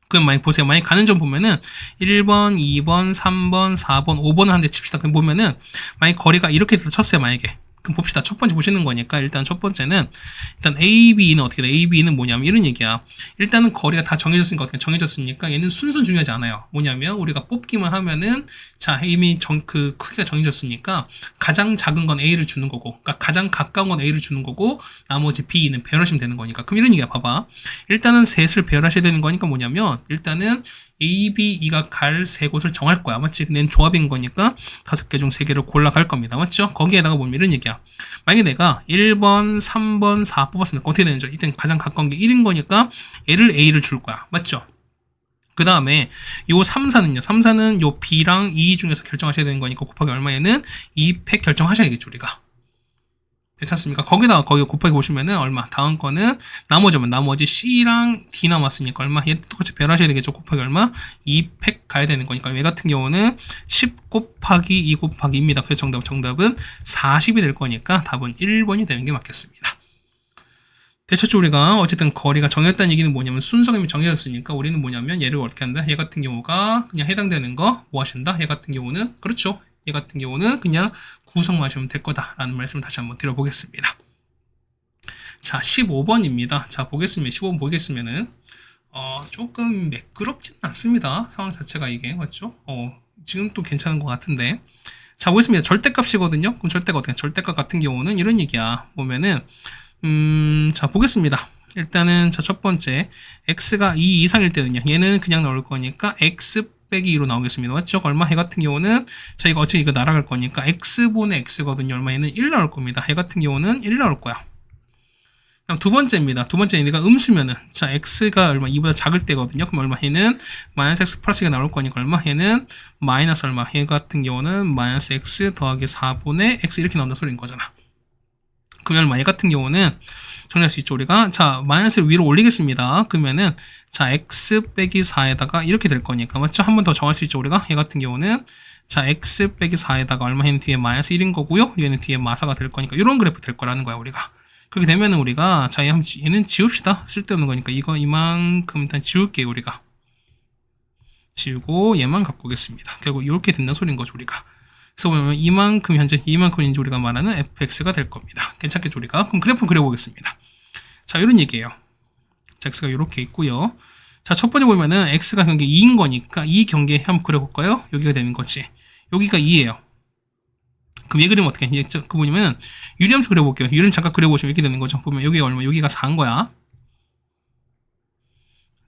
S1: 그럼 만약 보세요. 만약 가는 점 보면은 1번, 2번, 3번, 4번, 5번을 하는데 칩시다. 그럼 보면은 만약 거리가 이렇게 쳤어요. 만약에. 그럼 봅시다. 첫 번째 보시는 거니까 일단 첫 번째는 일단 A, B는 어떻게 돼? A, B는 뭐냐면 이런 얘기야. 일단은 거리가 다 정해졌으니까 어떻게 정해졌으니까 얘는 순서는 중요하지 않아요. 뭐냐면 우리가 뽑기만 하면은 자, 이미 그 크기가 정해졌으니까 가장 작은 건 A를 주는 거고 그러니까 가장 가까운 건 A를 주는 거고 나머지 B는 배열하시면 되는 거니까. 그럼 이런 얘기야. 봐봐. 일단은 셋을 배열하셔야 되는 거니까 뭐냐면 일단은 A, B, E가 갈 세 곳을 정할 거야. 맞지? 근데 조합인 거니까 5개 중 3개를 골라갈 겁니다. 맞죠? 거기에다가 보면 이런 얘기야. 만약에 내가 1번, 3번, 4 뽑았으면 어떻게 되는지 일단 가장 가까운 게 1인 거니까 얘를 A를 줄 거야. 맞죠? 그 다음에 요 3, 4는요. 3, 4는 요 B랑 E 중에서 결정하셔야 되는 거니까 곱하기 얼마에는 2팩 결정하셔야겠죠, 우리가. 괜찮습니까? 거기 곱하기 보시면은 얼마? 다음 거는 나머지 C랑 D 남았으니까 얼마? 얘 똑같이 배열하셔야 되겠죠? 곱하기 얼마? 2팩 가야 되는 거니까 얘 같은 경우는 10 곱하기 2 곱하기 2입니다. 그래서 정답은 40이 될 거니까 답은 1번이 되는 게 맞겠습니다. 대체로 우리가 어쨌든 거리가 정해졌다는 얘기는 뭐냐면 순서가 이미 정해졌으니까 우리는 뭐냐면 얘를 어떻게 한다? 얘 같은 경우가 그냥 해당되는 거 뭐 하신다? 얘 같은 경우는 그렇죠. 얘 같은 경우는 그냥 구성만 하시면 될 거다라는 말씀을 다시 한번 드려보겠습니다. 자, 15번입니다. 자, 보겠습니다. 15번 보겠으면은 조금 매끄럽지는 않습니다. 상황 자체가 이게 맞죠? 지금 또 괜찮은 것 같은데. 자, 보겠습니다. 절대값이거든요. 그럼 절대가 어떻게? 절대값 같은 경우는 이런 얘기야. 보면은 자, 보겠습니다. 일단은 자, 첫 번째 x가 2 이상일 때는요. 얘는 그냥 나올 거니까 x 빼기 2로 나오겠습니다. 맞죠? 얼마? 얘 같은 경우는 자, 이거 어차피 이거 날아갈 거니까 x분의 x거든요. 얼마? 얘는 1 나올 겁니다. 얘 같은 경우는 1 나올 거야. 그럼 두 번째입니다. 두 번째 얘가 음수면은 자, x가 얼마? 2보다 작을 때거든요. 그럼 얼마? 얘는 마이너스 x 플러스가 나올 거니까 얼마? 얘는 마이너스 얼마? 얘 같은 경우는 마이너스 x 더하기 4분의 x 이렇게 나온다 소리인 거잖아. 그러면 얼마? 얘 같은 경우는 정리할 수 있죠, 우리가. 자, 마이너스를 위로 올리겠습니다. 그러면은 자, x 빼기 4에다가 이렇게 될 거니까 맞죠? 한 번 더 정할 수 있죠, 우리가. 얘 같은 경우는 자, x 빼기 4에다가 얼마? 얘는 뒤에 마이너스 1인 거고요. 얘는 뒤에 마사가 될 거니까 이런 그래프 될 거라는 거야, 우리가. 그렇게 되면은 우리가 자, 얘는 지웁시다. 쓸데없는 거니까 이거 이만큼 일단 지울게요, 우리가. 지우고 얘만 갖고 오겠습니다. 결국 이렇게 된다는 소리인 거죠, 우리가. 그래서 보면 이만큼 현재 이만큼인지 우리가 말하는 fx가 될 겁니다. 괜찮겠죠, 우리가? 그럼 그래프 그려보겠습니다. 자, 이런 얘기예요. 자, x가 이렇게 있고요. 자, 첫 번째 보면은 x가 경계 2인 거니까 이 경계 한번 그려볼까요? 여기가 되는 거지. 여기가 2예요. 그럼 얘 그리면 어떻게? 그 뭐냐면 유리함수 그려볼게요. 유리함 잠깐 그려보시면 이렇게 되는 거죠. 보면 여기가 얼마? 여기가 4인 거야.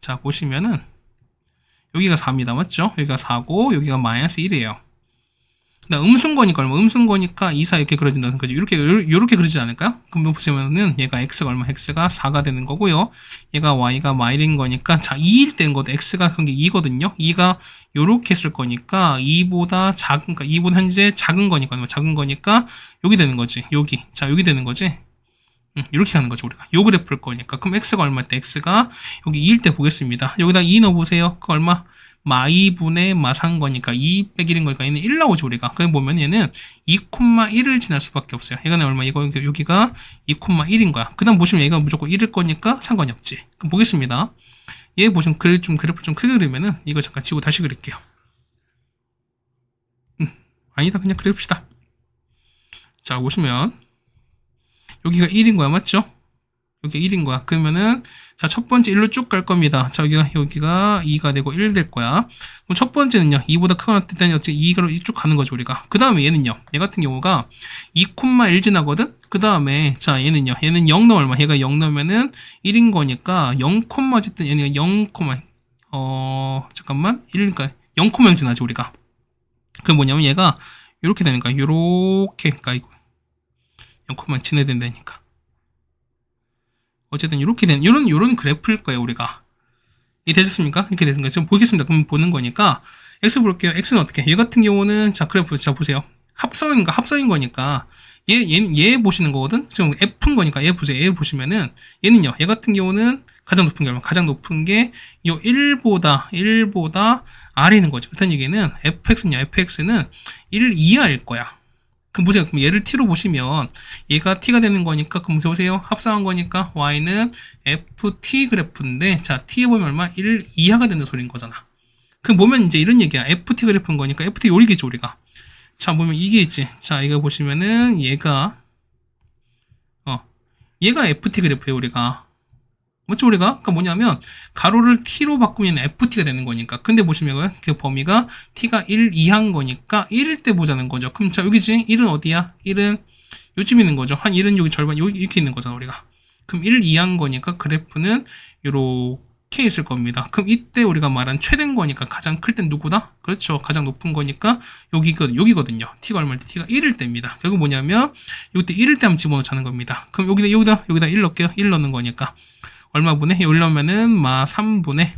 S1: 자, 보시면은 여기가 4입니다. 맞죠? 여기가 4고 여기가 마이너스 1이에요. 음순거니까 얼마? 음순거니까 2, 4 이렇게 그려진다는 거죠. 이렇게 그려지지 않을까요? 그럼 보시면은 얘가 x가 얼마? x가 4가 되는 거고요. 얘가 y가 마일인 거니까 자 2일 때인 것도 x가 그게 2거든요. 2가 요렇게 쓸 거니까 2보다 작은, 그러니까 2보다 현재 작은 거니까 얼마? 작은 거니까 여기 되는 거지. 여기. 자 여기 되는 거지. 이렇게 가는 거죠 우리가. 요 그래프일 거니까. 그럼 x가 얼마일 때? x가 여기 2일 때 보겠습니다. 여기다 2 넣어보세요. 그 얼마? 마2분의 마3 거니까 2 빼기 1인 거니까 얘는 1 나오죠 우리가. 그럼 보면 얘는 2,1을 지날 수밖에 없어요. 얘가 얼마? 이거 여기가 2,1인 거야. 그 다음 보시면 얘가 무조건 1일 거니까 상관이 없지. 그럼 보겠습니다. 얘 보시면 그래프 좀 크게 그리면은 이거 잠깐 지우고 다시 그릴게요. 아니다 그냥 그립시다. 자 보시면 여기가 1인 거야 맞죠? 여기 1인 거야. 그러면은 자 첫 번째 1로 쭉 갈 겁니다. 자 여기가 2가 되고 1 될 거야. 그럼 첫 번째는요 2보다 크거나 같을 어차피 2로 쭉 가는 거죠 우리가. 그 다음에 얘는요 얘 같은 경우가 2,1 지나거든. 그 다음에 자 얘는 0 넣어 얼마? 얘가 0 넣으면은 1인 거니까 0, 어쨌든 얘는 0, 잠깐만 1니까 0,0 지나죠 우리가. 그럼 뭐냐면 얘가 이렇게 되는 거야. 요렇게 그러니까 이거 0,0 지나야 된다니까. 어쨌든 이렇게 된 요런 그래프일 거예요 우리가. 이 되셨습니까? 이렇게 됐습니까? 지금 보겠습니다. 그럼 보는 거니까 x 볼게요. x는 어떻게? 얘 같은 경우는 자 그래프 자 보세요. 합성인 거니까 얘 보시는 거거든. 지금 f인 거니까 얘 보세요. 얘 보시면은 얘는요. 얘 같은 경우는 가장 높은 게 얼마? 가장 높은 게 이 1보다 아래 있는 거죠. 그렇다는 얘기는 fx는 1 이하일 거야. 그럼 보세요. 그럼 얘를 t로 보시면 얘가 t가 되는 거니까 그럼 보세요. 합성한 거니까 y는 ft 그래프인데 자 t에 보면 얼마? 1 이하가 되는 소리인 거잖아. 그럼 보면 이제 이런 얘기야. ft 그래프인 거니까 ft 요리겠죠 우리가. 자 보면 이게 있지. 자 이거 보시면은 얘가 ft 그래프예요 우리가. 맞죠 우리가? 그러니까 뭐냐면 가로를 t로 바꾸면 ft가 되는 거니까. 근데 보시면 그 범위가 t가 1 이하인 거니까 1일 때 보자는 거죠. 그럼 자 여기지. 1은 어디야? 1은 요쯤 있는 거죠. 한 1은 여기 절반 여기 이렇게 있는 거잖아 우리가. 그럼 1 이하인 거니까 그래프는 요렇게 있을 겁니다. 그럼 이때 우리가 말한 최대인 거니까 가장 클 땐 누구다? 그렇죠. 가장 높은 거니까 여기거든요. t가 얼마일 때? t가 1일 때입니다. 여기 뭐냐면 이때 1일 때 한번 집어넣자는 겁니다. 그럼 여기다 1 넣을게요. 1 넣는 거니까. 얼마분에? 올려면은 마 3분의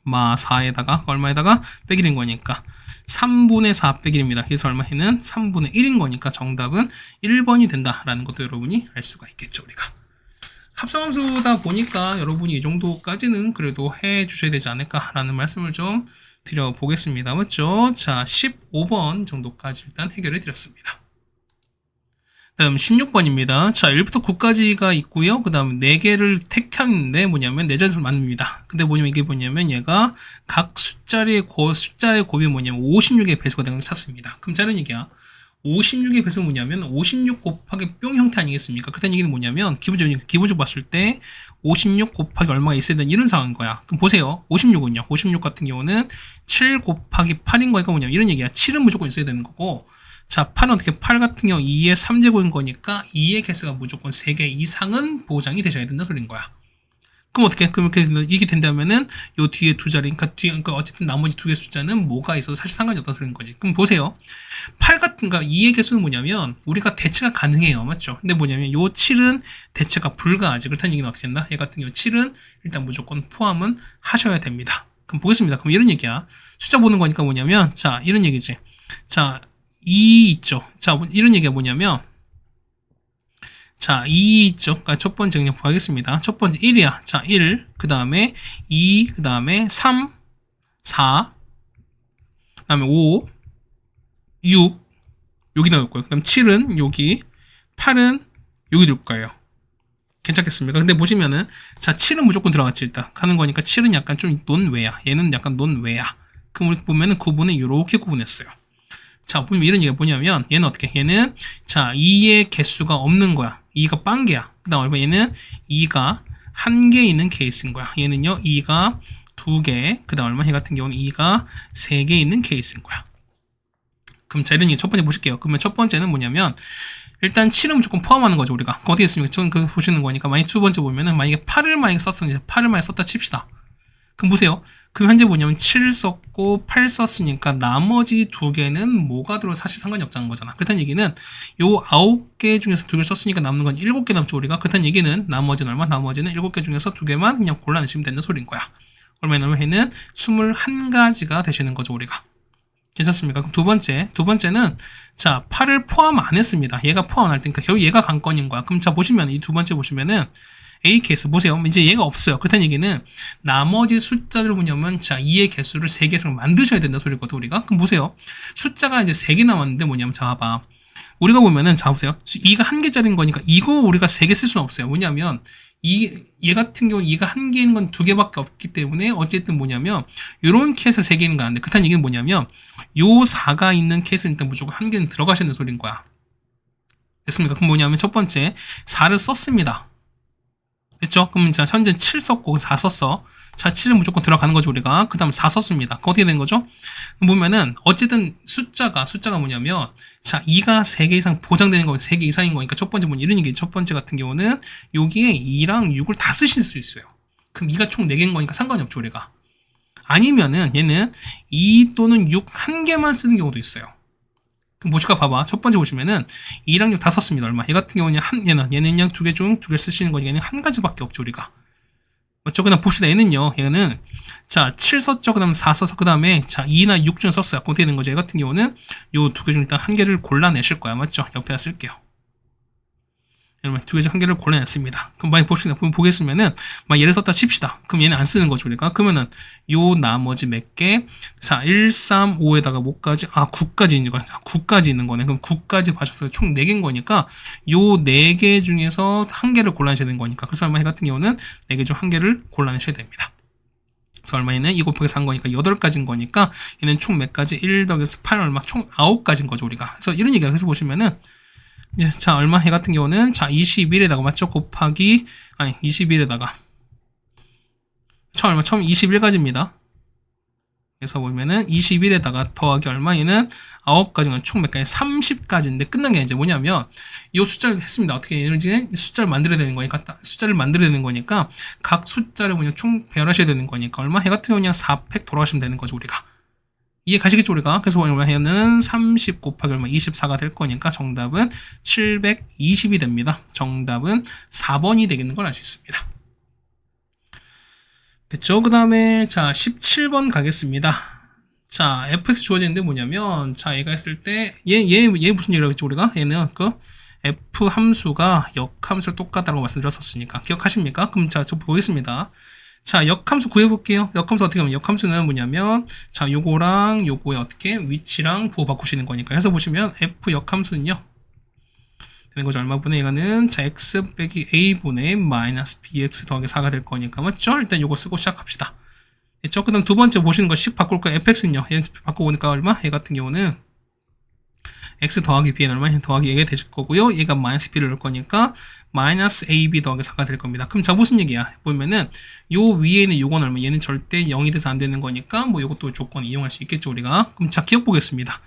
S1: 마 4에다가 얼마에다가 빼기인 거니까 3분의 4 빼기입니다. 그래서 얼마에는 3분의 1인 거니까 정답은 1번이 된다라는 것도 여러분이 알 수가 있겠죠 우리가. 합성함수다 보니까 여러분이 이 정도까지는 그래도 해 주셔야 되지 않을까라는 말씀을 좀 드려보겠습니다. 맞죠? 자 15번 정도까지 일단 해결해 드렸습니다. 다음 16번입니다. 자, 1부터 9까지가 있고요. 그 다음 4개를 택했는데 뭐냐면 4자릿수 만듭니다. 근데 뭐냐면 이게 뭐냐면 얘가 각 숫자의 곱이 뭐냐면 56의 배수가 되는 걸 찾습니다. 그럼 자는 얘기야. 56의 배수가 뭐냐면 56 곱하기 뿅 형태 아니겠습니까? 그렇다는 얘기는 뭐냐면 기본적으로 봤을 때 56 곱하기 얼마가 있어야 되는 이런 상황인 거야. 그럼 보세요. 56은요. 56 같은 경우는 7 곱하기 8인 거니까 뭐냐면 이런 얘기야. 7은 무조건 있어야 되는 거고 자, 8은 어떻게? 8 같은 경우 2의 3제곱인 거니까 2의 개수가 무조건 3개 이상은 보장이 되셔야 된다 소리인 거야. 그럼 어떻게? 그럼 이게 된다면은 요 뒤에 두 자리, 그러니까 어쨌든 나머지 두 개 숫자는 뭐가 있어도 사실 상관이 없다 소리인 거지. 그럼 보세요. 8 같은 거 2의 개수는 뭐냐면 우리가 대체가 가능해요. 맞죠? 근데 뭐냐면 요 7은 대체가 불가하지. 그렇다는 얘기는 어떻게 된다? 얘 같은 경우 7은 일단 무조건 포함은 하셔야 됩니다. 그럼 보겠습니다. 그럼 이런 얘기야. 숫자 보는 거니까 뭐냐면 자, 이런 얘기지. 자, 2 있죠. 자, 이런 얘기가 뭐냐면 자, 2 있죠. 그러니까 첫 번째 그냥 보겠습니다. 첫 번째 1이야. 자, 1. 그 다음에 2. 그 다음에 3. 4. 그 다음에 5. 6. 여기 넣을 거예요. 그 다음 7은 여기. 8은 여기 넣을 거예요. 괜찮겠습니까? 근데 보시면은 자, 7은 무조건 들어갔지 일단. 가는 거니까 7은 약간 좀 논외야. 얘는 약간 논외야. 그럼 우리 보면은 구분을 이렇게 구분했어요. 자, 보면 이런 얘기가 뭐냐면 얘는 어떻게? 얘는 자 2의 개수가 없는 거야. 2가 빵개야. 그 다음 얘는 2가 1개 있는 케이스인 거야. 얘는요 2가 2개. 그 다음 얘 같은 경우는 2가 3개 있는 케이스인 거야. 그럼 자, 이런 얘기 첫 번째 보실게요. 그러면 첫 번째는 뭐냐면, 일단 7은 무조건 포함하는 거죠, 우리가. 어디에 있습니까? 저는 그거 보시는 거니까. 만약 두 번째 보면은, 만약에 8을 만약에 썼으면, 8을 만약에 썼다 칩시다. 그럼 보세요. 그럼 현재 뭐냐면 7 썼고 8 썼으니까 나머지 두 개는 뭐가 들어도 사실 상관이 없다는 거잖아. 그렇다는 얘기는 요 9개 중에서 두 개를 썼으니까 남는 건 7개 남죠, 우리가. 그렇다는 얘기는 나머지는 얼마? 나머지는 7개 중에서 두 개만 그냥 골라내시면 된다는 소리인 거야. 얼마냐면 해는 21가지가 되시는 거죠, 우리가. 괜찮습니까? 그럼 두 번째는 자, 8을 포함 안 했습니다. 얘가 포함 안 할 테니까 결국 얘가 관건인 거야. 그럼 자, 보시면 이 두 번째 보시면은 A 케이스 보세요. 이제 얘가 없어요. 그렇다는 얘기는 나머지 숫자들 뭐냐면 자, 2의 개수를 3개 이상 만드셔야 된다 소리거든, 우리가. 그럼 보세요. 숫자가 이제 3개 남았는데 뭐냐면 자, 봐봐. 우리가 보면은 자, 보세요. 2가 1개짜리인 거니까 이거 우리가 3개 쓸 수는 없어요. 뭐냐면 얘 같은 경우는 2가 1개인 건 2개밖에 없기 때문에 어쨌든 뭐냐면 요런 케이스 3개는 가는데 그렇다는 얘기는 뭐냐면 요 4가 있는 케이스는 일단 무조건 1개는 들어가시는 소리인 거야. 됐습니까? 그럼 뭐냐면 첫 번째 4를 썼습니다. 됐죠? 그러면 자, 현재 7 썼고 4 썼어. 자, 7은 무조건 들어가는 거죠, 우리가. 그 다음 4 썼습니다. 어떻게 된 거죠? 보면은, 어쨌든 숫자가 뭐냐면, 자, 2가 3개 이상 보장되는 거, 3개 이상인 거니까 첫 번째 뭐 이런 얘기, 첫 번째 같은 경우는, 여기에 2랑 6을 다 쓰실 수 있어요. 그럼 2가 총 4개인 거니까 상관이 없죠, 우리가. 아니면은, 얘는 2 또는 6 한 개만 쓰는 경우도 있어요. 그럼 보실까 봐봐. 첫 번째 보시면은 2랑 6 다 썼습니다. 얼마? 얘 같은 경우는 얘는 그냥 2개 중 2개 쓰시는 거니까 얘는 한 가지밖에 없죠, 우리가. 맞죠? 그다음 봅시다. 얘는 자, 7 썼죠. 그다음 4 써서 그다음에 자, 2나 6 중 썼어요. 어떻게 되는 거죠? 얘 같은 경우는 요 두 개 중 일단 한 개를 골라내실 거야. 맞죠? 옆에다 쓸게요. 여러분, 두 개 중 한 개를 골라냈습니다. 그럼 많이 봅시다. 그럼 보겠으면은, 막 얘를 썼다 칩시다. 그럼 얘는 안 쓰는 거죠, 우리가. 그러면은, 요 나머지 몇 개, 자, 1, 3, 5에다가 뭐까지? 9까지 있는 거네. 9까지 있는 거네. 그럼 9까지 봐셨어요. 총 4개인 거니까, 요 4개 중에서 한 개를 골라내셔야 되는 거니까. 그래서 얼마 해 같은 경우는 4개 중 한 개를 골라내셔야 됩니다. 그래서 얼마에는 2 곱하기 4인 거니까 8가지인 거니까, 얘는 총 몇 가지? 1 더해서 8 얼마? 총 9가지인 거죠, 우리가. 그래서 이런 얘기야. 그래서 보시면은, 자, 얼마 해 같은 경우는 자, 21에다가 맞죠? 곱하기 21에다가 처음 21가지입니다. 그래서 보면은 21에다가 더하기 얼마? 얘는 9가지가 총 몇 가지? 30가지인데 끝난 게 이제 뭐냐면 이 숫자를 했습니다. 어떻게 에너지는 숫자를 만들어야 되는 거니까 각 숫자를 그냥 총 배열하셔야 되는 거니까 얼마? 해 같은 경우는 그냥 4팩 돌아가시면 되는 거죠, 우리가. 이해 가시겠죠, 우리가? 그래서 얼마 해는 30 곱하기 얼마 24가 될 거니까 정답은 720이 됩니다. 정답은 4번이 되겠는 걸 알 수 있습니다. 됐죠? 그 다음에 자 17번 가겠습니다. 자, fx 주어지는데 뭐냐면 자, 얘가 했을 때 얘 무슨 얘기라고 했죠, 우리가? 얘는 그 f 함수가 역함수랑 똑같다고 말씀드렸었으니까 기억하십니까? 그럼 자, 저 보겠습니다. 자, 역함수 구해볼게요. 역함수 어떻게 하면, 역함수는 뭐냐면, 자, 요거랑 요거의 어떻게, 위치랑 부호 바꾸시는 거니까. 해서 보시면, f 역함수는요, 되는 거죠. 얼마분의 이거는, 자, x 빼기 a분의 마이너스 bx 더하기 4가 될 거니까. 맞죠? 일단 요거 쓰고 시작합시다. 됐죠? 그 다음 두 번째 보시는 거 식 바꿀 거 fx는요, 얘 바꿔보니까 얼마? 얘 같은 경우는, x 더하기 b는 얼마? 더하기 얘가 되실 거고요. 얘가 마이너스 b를 넣을 거니까 마이너스 ab 더하기 4가 될 겁니다. 그럼 자, 무슨 얘기야? 보면은 요 위에 있는 요건 얼마? 얘는 절대 0이 돼서 안 되는 거니까 뭐 요것도 조건 이용할 수 있겠죠, 우리가. 그럼 자, 기억 보겠습니다.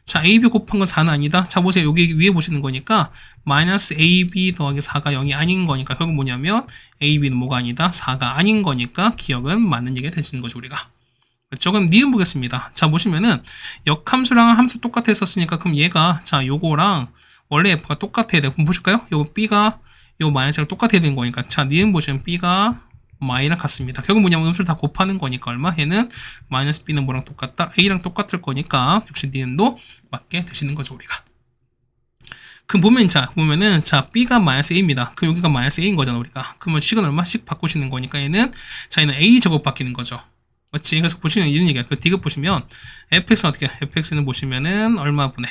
S1: 자, ab 곱한 건 4는 아니다. 자, 보세요. 여기 위에 보시는 거니까 마이너스 ab 더하기 4가 0이 아닌 거니까 결국 뭐냐면 ab는 뭐가 아니다? 4가 아닌 거니까 기억은 맞는 얘기가 되시는 거죠, 우리가. 그렇죠? 그럼 니은 보겠습니다. 자, 보시면은 역함수랑 함수 똑같아 했었으니까 그럼 얘가 자, 요거랑 원래 f가 똑같아야 돼. 그럼 보실까요? 요거 b가 요 마이너스랑 똑같아야 되는 거니까 자, 니은 보시면 b가 마이랑 같습니다. 결국 뭐냐면 음수를 다 곱하는 거니까 얼마? 얘는 마이너스 b는 뭐랑 똑같다? a랑 똑같을 거니까 역시 니은도 맞게 되시는 거죠, 우리가. 그럼 보면은 자, b가 마이너스 a입니다. 그럼 여기가 마이너스 a인 거잖아, 우리가. 그러면 식은 얼마씩 바꾸시는 거니까 얘는 자, 얘는 a 제곱 바뀌는 거죠. 맞지? 그래서 보시면 이런 얘기야. 그 디귿 보시면 fx는 어떻게? fx는 보시면은 얼마분의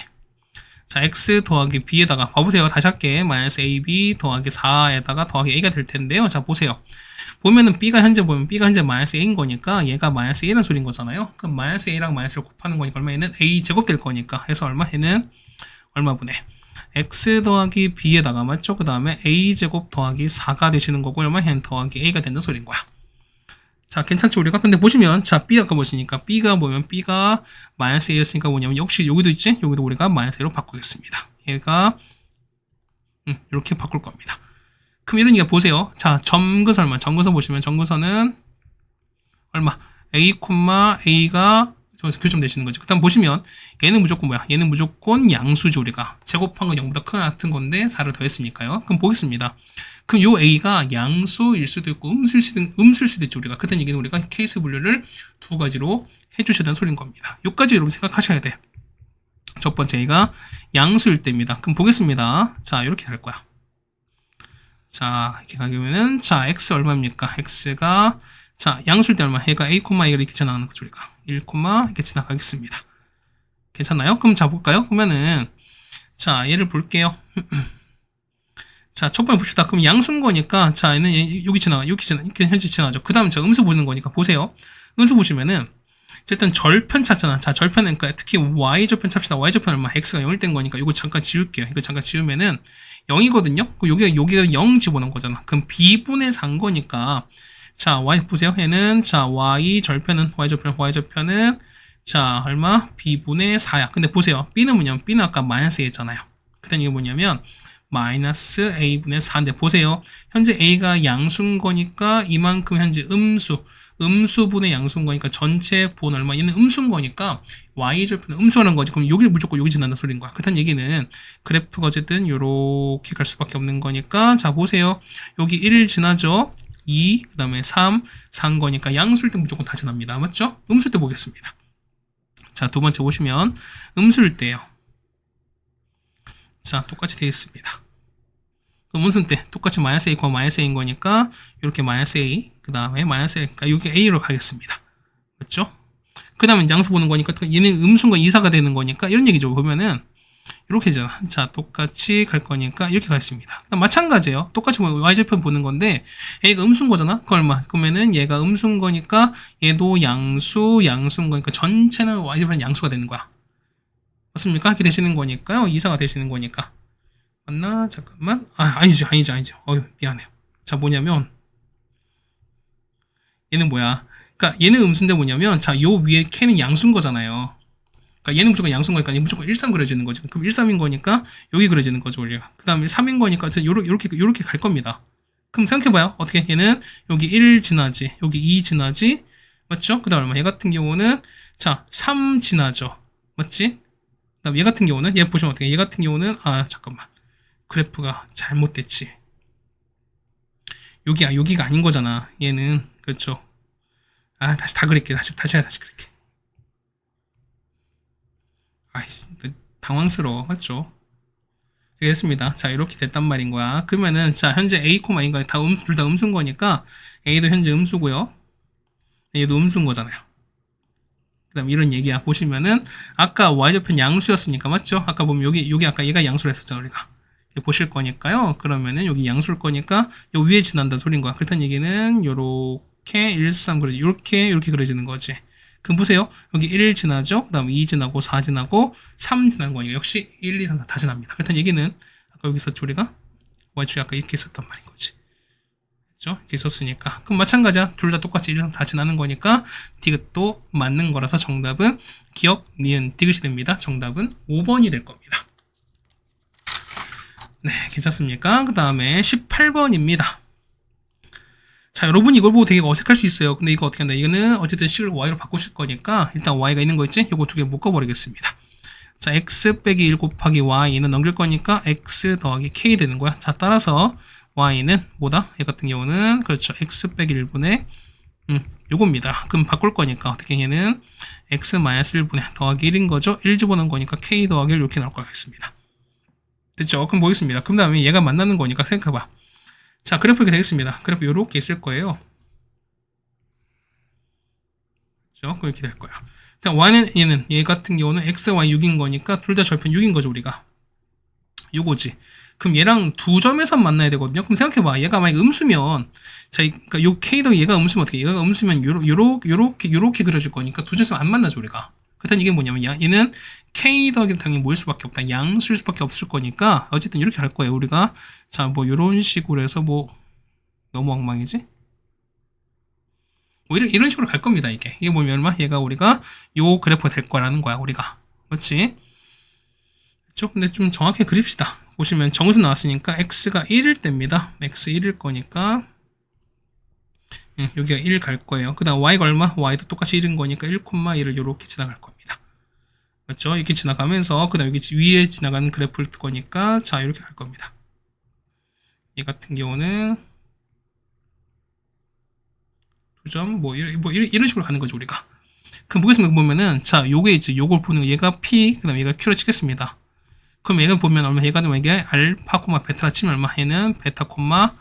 S1: 자, x 더하기 b에다가 봐보세요. 다시 할게. 마이너스 ab 더하기 4에다가 더하기 a가 될 텐데요. 자, 보세요. 보면은 b가 현재 마이너스 a인 거니까 얘가 마이너스 a라는 소리인 거잖아요. 그럼 마이너스 a랑 마이너스를 곱하는 거니까 얼마? 얘는 a 제곱 될 거니까 해서 얼마? 얘는 얼마분의 x 더하기 b에다가 맞죠? 그 다음에 a 제곱 더하기 4가 되시는 거고 얼마? 얘는 더하기 a가 된다는 소리인 거야. 자, 괜찮죠, 우리가? 근데 보시면, 자, B 아까 보시니까, B가 뭐면, B가 마이너스 A였으니까 뭐냐면, 역시 여기도 있지? 여기도 우리가 마이너스 A로 바꾸겠습니다. 얘가, 이렇게 바꿀 겁니다. 그럼 이런 얘기가 보세요. 자, 점근설만, 점근선 보시면, 점근선은, 얼마? A, A가, 저기서 교점되시는 거지. 그 다음 보시면, 얘는 무조건 뭐야? 얘는 무조건 양수죠, 우리가. 제곱한 건 0보다 큰 같은 건데, 4를 더했으니까요. 그럼 보겠습니다. 그럼 요 A가 양수일 수도 있고 음수일 수도 있죠, 우리가. 그때 얘기는 우리가 케이스 분류를 두 가지로 해주셔야 되는 소리인 겁니다. 요까지 여러분 생각하셔야 돼. 첫 번째 A가 양수일 때입니다. 그럼 보겠습니다. 자, 이렇게 갈 거야. 자, 이렇게 가면은, 자, X 얼마입니까? X가, 자, 양수일 때 얼마? 얘가 A, A가 이렇게 지나가는 거죠, 우리가. 1, 이렇게 지나가겠습니다. 괜찮나요? 그럼 자, 볼까요? 그러면은, 자, 얘를 볼게요. 자, 첫 번째 봅시다. 그럼 양수인 거니까, 자, 얘는 여기 지나가, 이렇게 현재 지나가죠. 그 다음 제가 음수 보는 거니까 보세요. 음수 보시면은, 일단 절편 찾잖아. 자, 절편은, 그러니까 특히 y절편 찾읍시다. y절편 얼마? x가 0일 된 거니까, 이거 잠깐 지울게요. 이거 잠깐 지우면은, 0이거든요? 그럼 여기가 0 집어넣은 거잖아. 그럼 b분의 4인 거니까, 자, y 보세요. 얘는, 자, y절편은, 자, 얼마? b분의 4야. 근데 보세요. b는 뭐냐면, b는 아까 마이너스 a잖아요. 그다음 이게 뭐냐면, 마이너스 a분의 4인데 보세요. 현재 a가 양수인 거니까 이만큼 현재 음수분의 양수인 거니까 전체 본 얼마? 얘는 음수인 거니까 y절편은 음수라는 거지. 그럼 여기 무조건 여기 지난다 소리인 거야. 그렇다는 얘기는 그래프가 어쨌든 요렇게 갈 수밖에 없는 거니까 자 보세요. 여기 1 지나죠. 2, 그 다음에 3, 4인 거니까 양수일 때 무조건 다 지납니다. 맞죠? 음수일 때 보겠습니다. 자, 두 번째 보시면 음수일 때요. 자, 똑같이 되어 있습니다. 그럼 음수일 때 똑같이 마이너스 A, 마이너스 A인 거니까 이렇게 마이너스 A, 그 다음에 마이너스 A, 그러니까 여기 A로 가겠습니다. 맞죠? 그 다음에 양수 보는 거니까 얘는 음수가 2사가 되는 거니까 이런 얘기죠. 보면은 이렇게 잖아. 자, 똑같이 갈 거니까 이렇게 가겠습니다. 마찬가지예요. 똑같이 y절편 보는 건데 A가 음수인 거잖아. 그 얼마? 그러면은 얘가 음수인 거니까 얘도 양수인 거니까 전체는 y절편 양수가 되는 거야. 맞습니까? 이렇게 되시는 거니까요. 2사가 되시는 거니까. 맞나? 잠깐만. 아니죠. 미안해요. 자, 뭐냐면 얘는 뭐야? 그러니까 얘는 음수인데 뭐냐면 자, 요 위에 K는 양수인 거잖아요. 그러니까 얘는 무조건 양수인 거니까 얘는 무조건 1, 3 그려지는 거지. 그럼 1, 3인 거니까 여기 그려지는 거죠, 우리가. 그 다음에 3인 거니까 요렇게 갈 겁니다. 그럼 생각해봐요. 어떻게? 얘는 여기 1 지나지, 여기 2 지나지, 맞죠? 그 다음 얼마? 얘 같은 경우는 자, 3 지나죠. 맞지? 그 다음 얘 같은 경우는 얘 보시면 어떻게? 얘 같은 경우는 잠깐만. 그래프가 잘못됐지. 여기가 아닌 거잖아. 얘는 그렇죠. 다시 다 그릴게. 다시 그릴게. 아이씨, 당황스러워. 맞죠? 됐습니다. 자, 이렇게 됐단 말인 거야. 그러면은 자, 현재 A, A가 다 둘 다 음수인 거니까 A도 현재 음수고요. 얘도 음수인 거잖아요. 그다음 이런 얘기야. 보시면은 아까 y절편 양수였으니까 맞죠? 아까 보면 여기 아까 얘가 양수를 했었잖아, 우리가. 보실 거니까요. 그러면은 여기 양수일 거니까 요 위에 지난다 소린 거야. 그렇다는 얘기는 요렇게 1, 3 그러지. 이렇게 그려지는 거지. 그럼 보세요. 여기 1 지나죠. 그 다음 2 지나고 4 지나고 3 지난 거니까 역시 1, 2, 3, 4 다 지납니다. 그렇다는 얘기는 아까 여기서 우리가 y축이 아까 이렇게 있었단 말인 거지. 그렇죠? 이렇게 있었으니까. 그럼 마찬가지야. 둘 다 똑같이 1, 2, 3 다 지나는 거니까 디귿도 맞는 거라서 정답은 기억, 니은, 디귿이 됩니다. 정답은 5번이 될 겁니다. 네, 괜찮습니까? 그 다음에 18번입니다. 자, 여러분 이걸 보고 되게 어색할 수 있어요. 근데 이거 어떻게 한다? 이거는 어쨌든 식을 y로 바꾸실 거니까 일단 y가 있는 거 있지? 이거 두 개 묶어버리겠습니다. 자, x 빼기 1 곱하기 y는 넘길 거니까 x 더하기 k 되는 거야. 자, 따라서 y는 뭐다? 얘 같은 경우는 그렇죠. x 빼기 1분의 요겁니다. 그럼 바꿀 거니까 어떻게 얘는 x 마이너스 1분의 더하기 1인 거죠. 1 집어넣은 거니까 k 더하기 1 이렇게 나올 것 같습니다. 됐죠? 그럼 보겠습니다. 그 다음에 얘가 만나는 거니까 생각해봐. 자, 그래프 이렇게 되겠습니다. 그래프 이렇게 있을 거예요. 그렇죠? 그렇게 될 거야. y는 얘 같은 경우는 x, y 6인 거니까 둘 다 절편 6인 거죠, 우리가. 요거지. 그럼 얘랑 두 점에서 만나야 되거든요. 그럼 생각해봐. 얘가 만약 음수면, 자, 그러니까 요 k도 얘가 음수면 어떻게? 얘가 음수면 요렇게 그려질 거니까 두 점에서 안 만나죠, 우리가. 그렇다는 이게 뭐냐면 얘는 k 더하기 당연히 모일 수밖에 없다. 양수일 수밖에 없을 거니까 어쨌든 이렇게 할 거예요. 우리가 자, 뭐 이런 식으로 해서 뭐 너무 엉망이지? 뭐 이런 식으로 갈 겁니다. 이게 보면 얼마? 얘가 우리가 요 그래프가 될 거라는 거야 우리가. 그렇지? 그렇죠? 근데 좀 정확히 그립시다. 보시면 정수 나왔으니까 x가 1일 때입니다. x 1일 거니까 여기가 1 갈 거예요. 그 다음 y가 얼마? y도 똑같이 1인 거니까 1,1을 이렇게 지나갈 겁니다. 맞죠? 이렇게 지나가면서 그 다음 여기 위에 지나가는 그래프를 뜰 거니까 자 이렇게 갈 겁니다. 얘 같은 경우는 2점 이런 식으로 가는 거죠 우리가. 그럼 보면은 자 요게 이제 요걸 보는 거 얘가 p 그 다음에 얘가 q로 치겠습니다. 그럼 얘가 보면 얼마? 얘가 만약에 알파 콤마 베타라 치면 얼마? 얘는 베타 콤마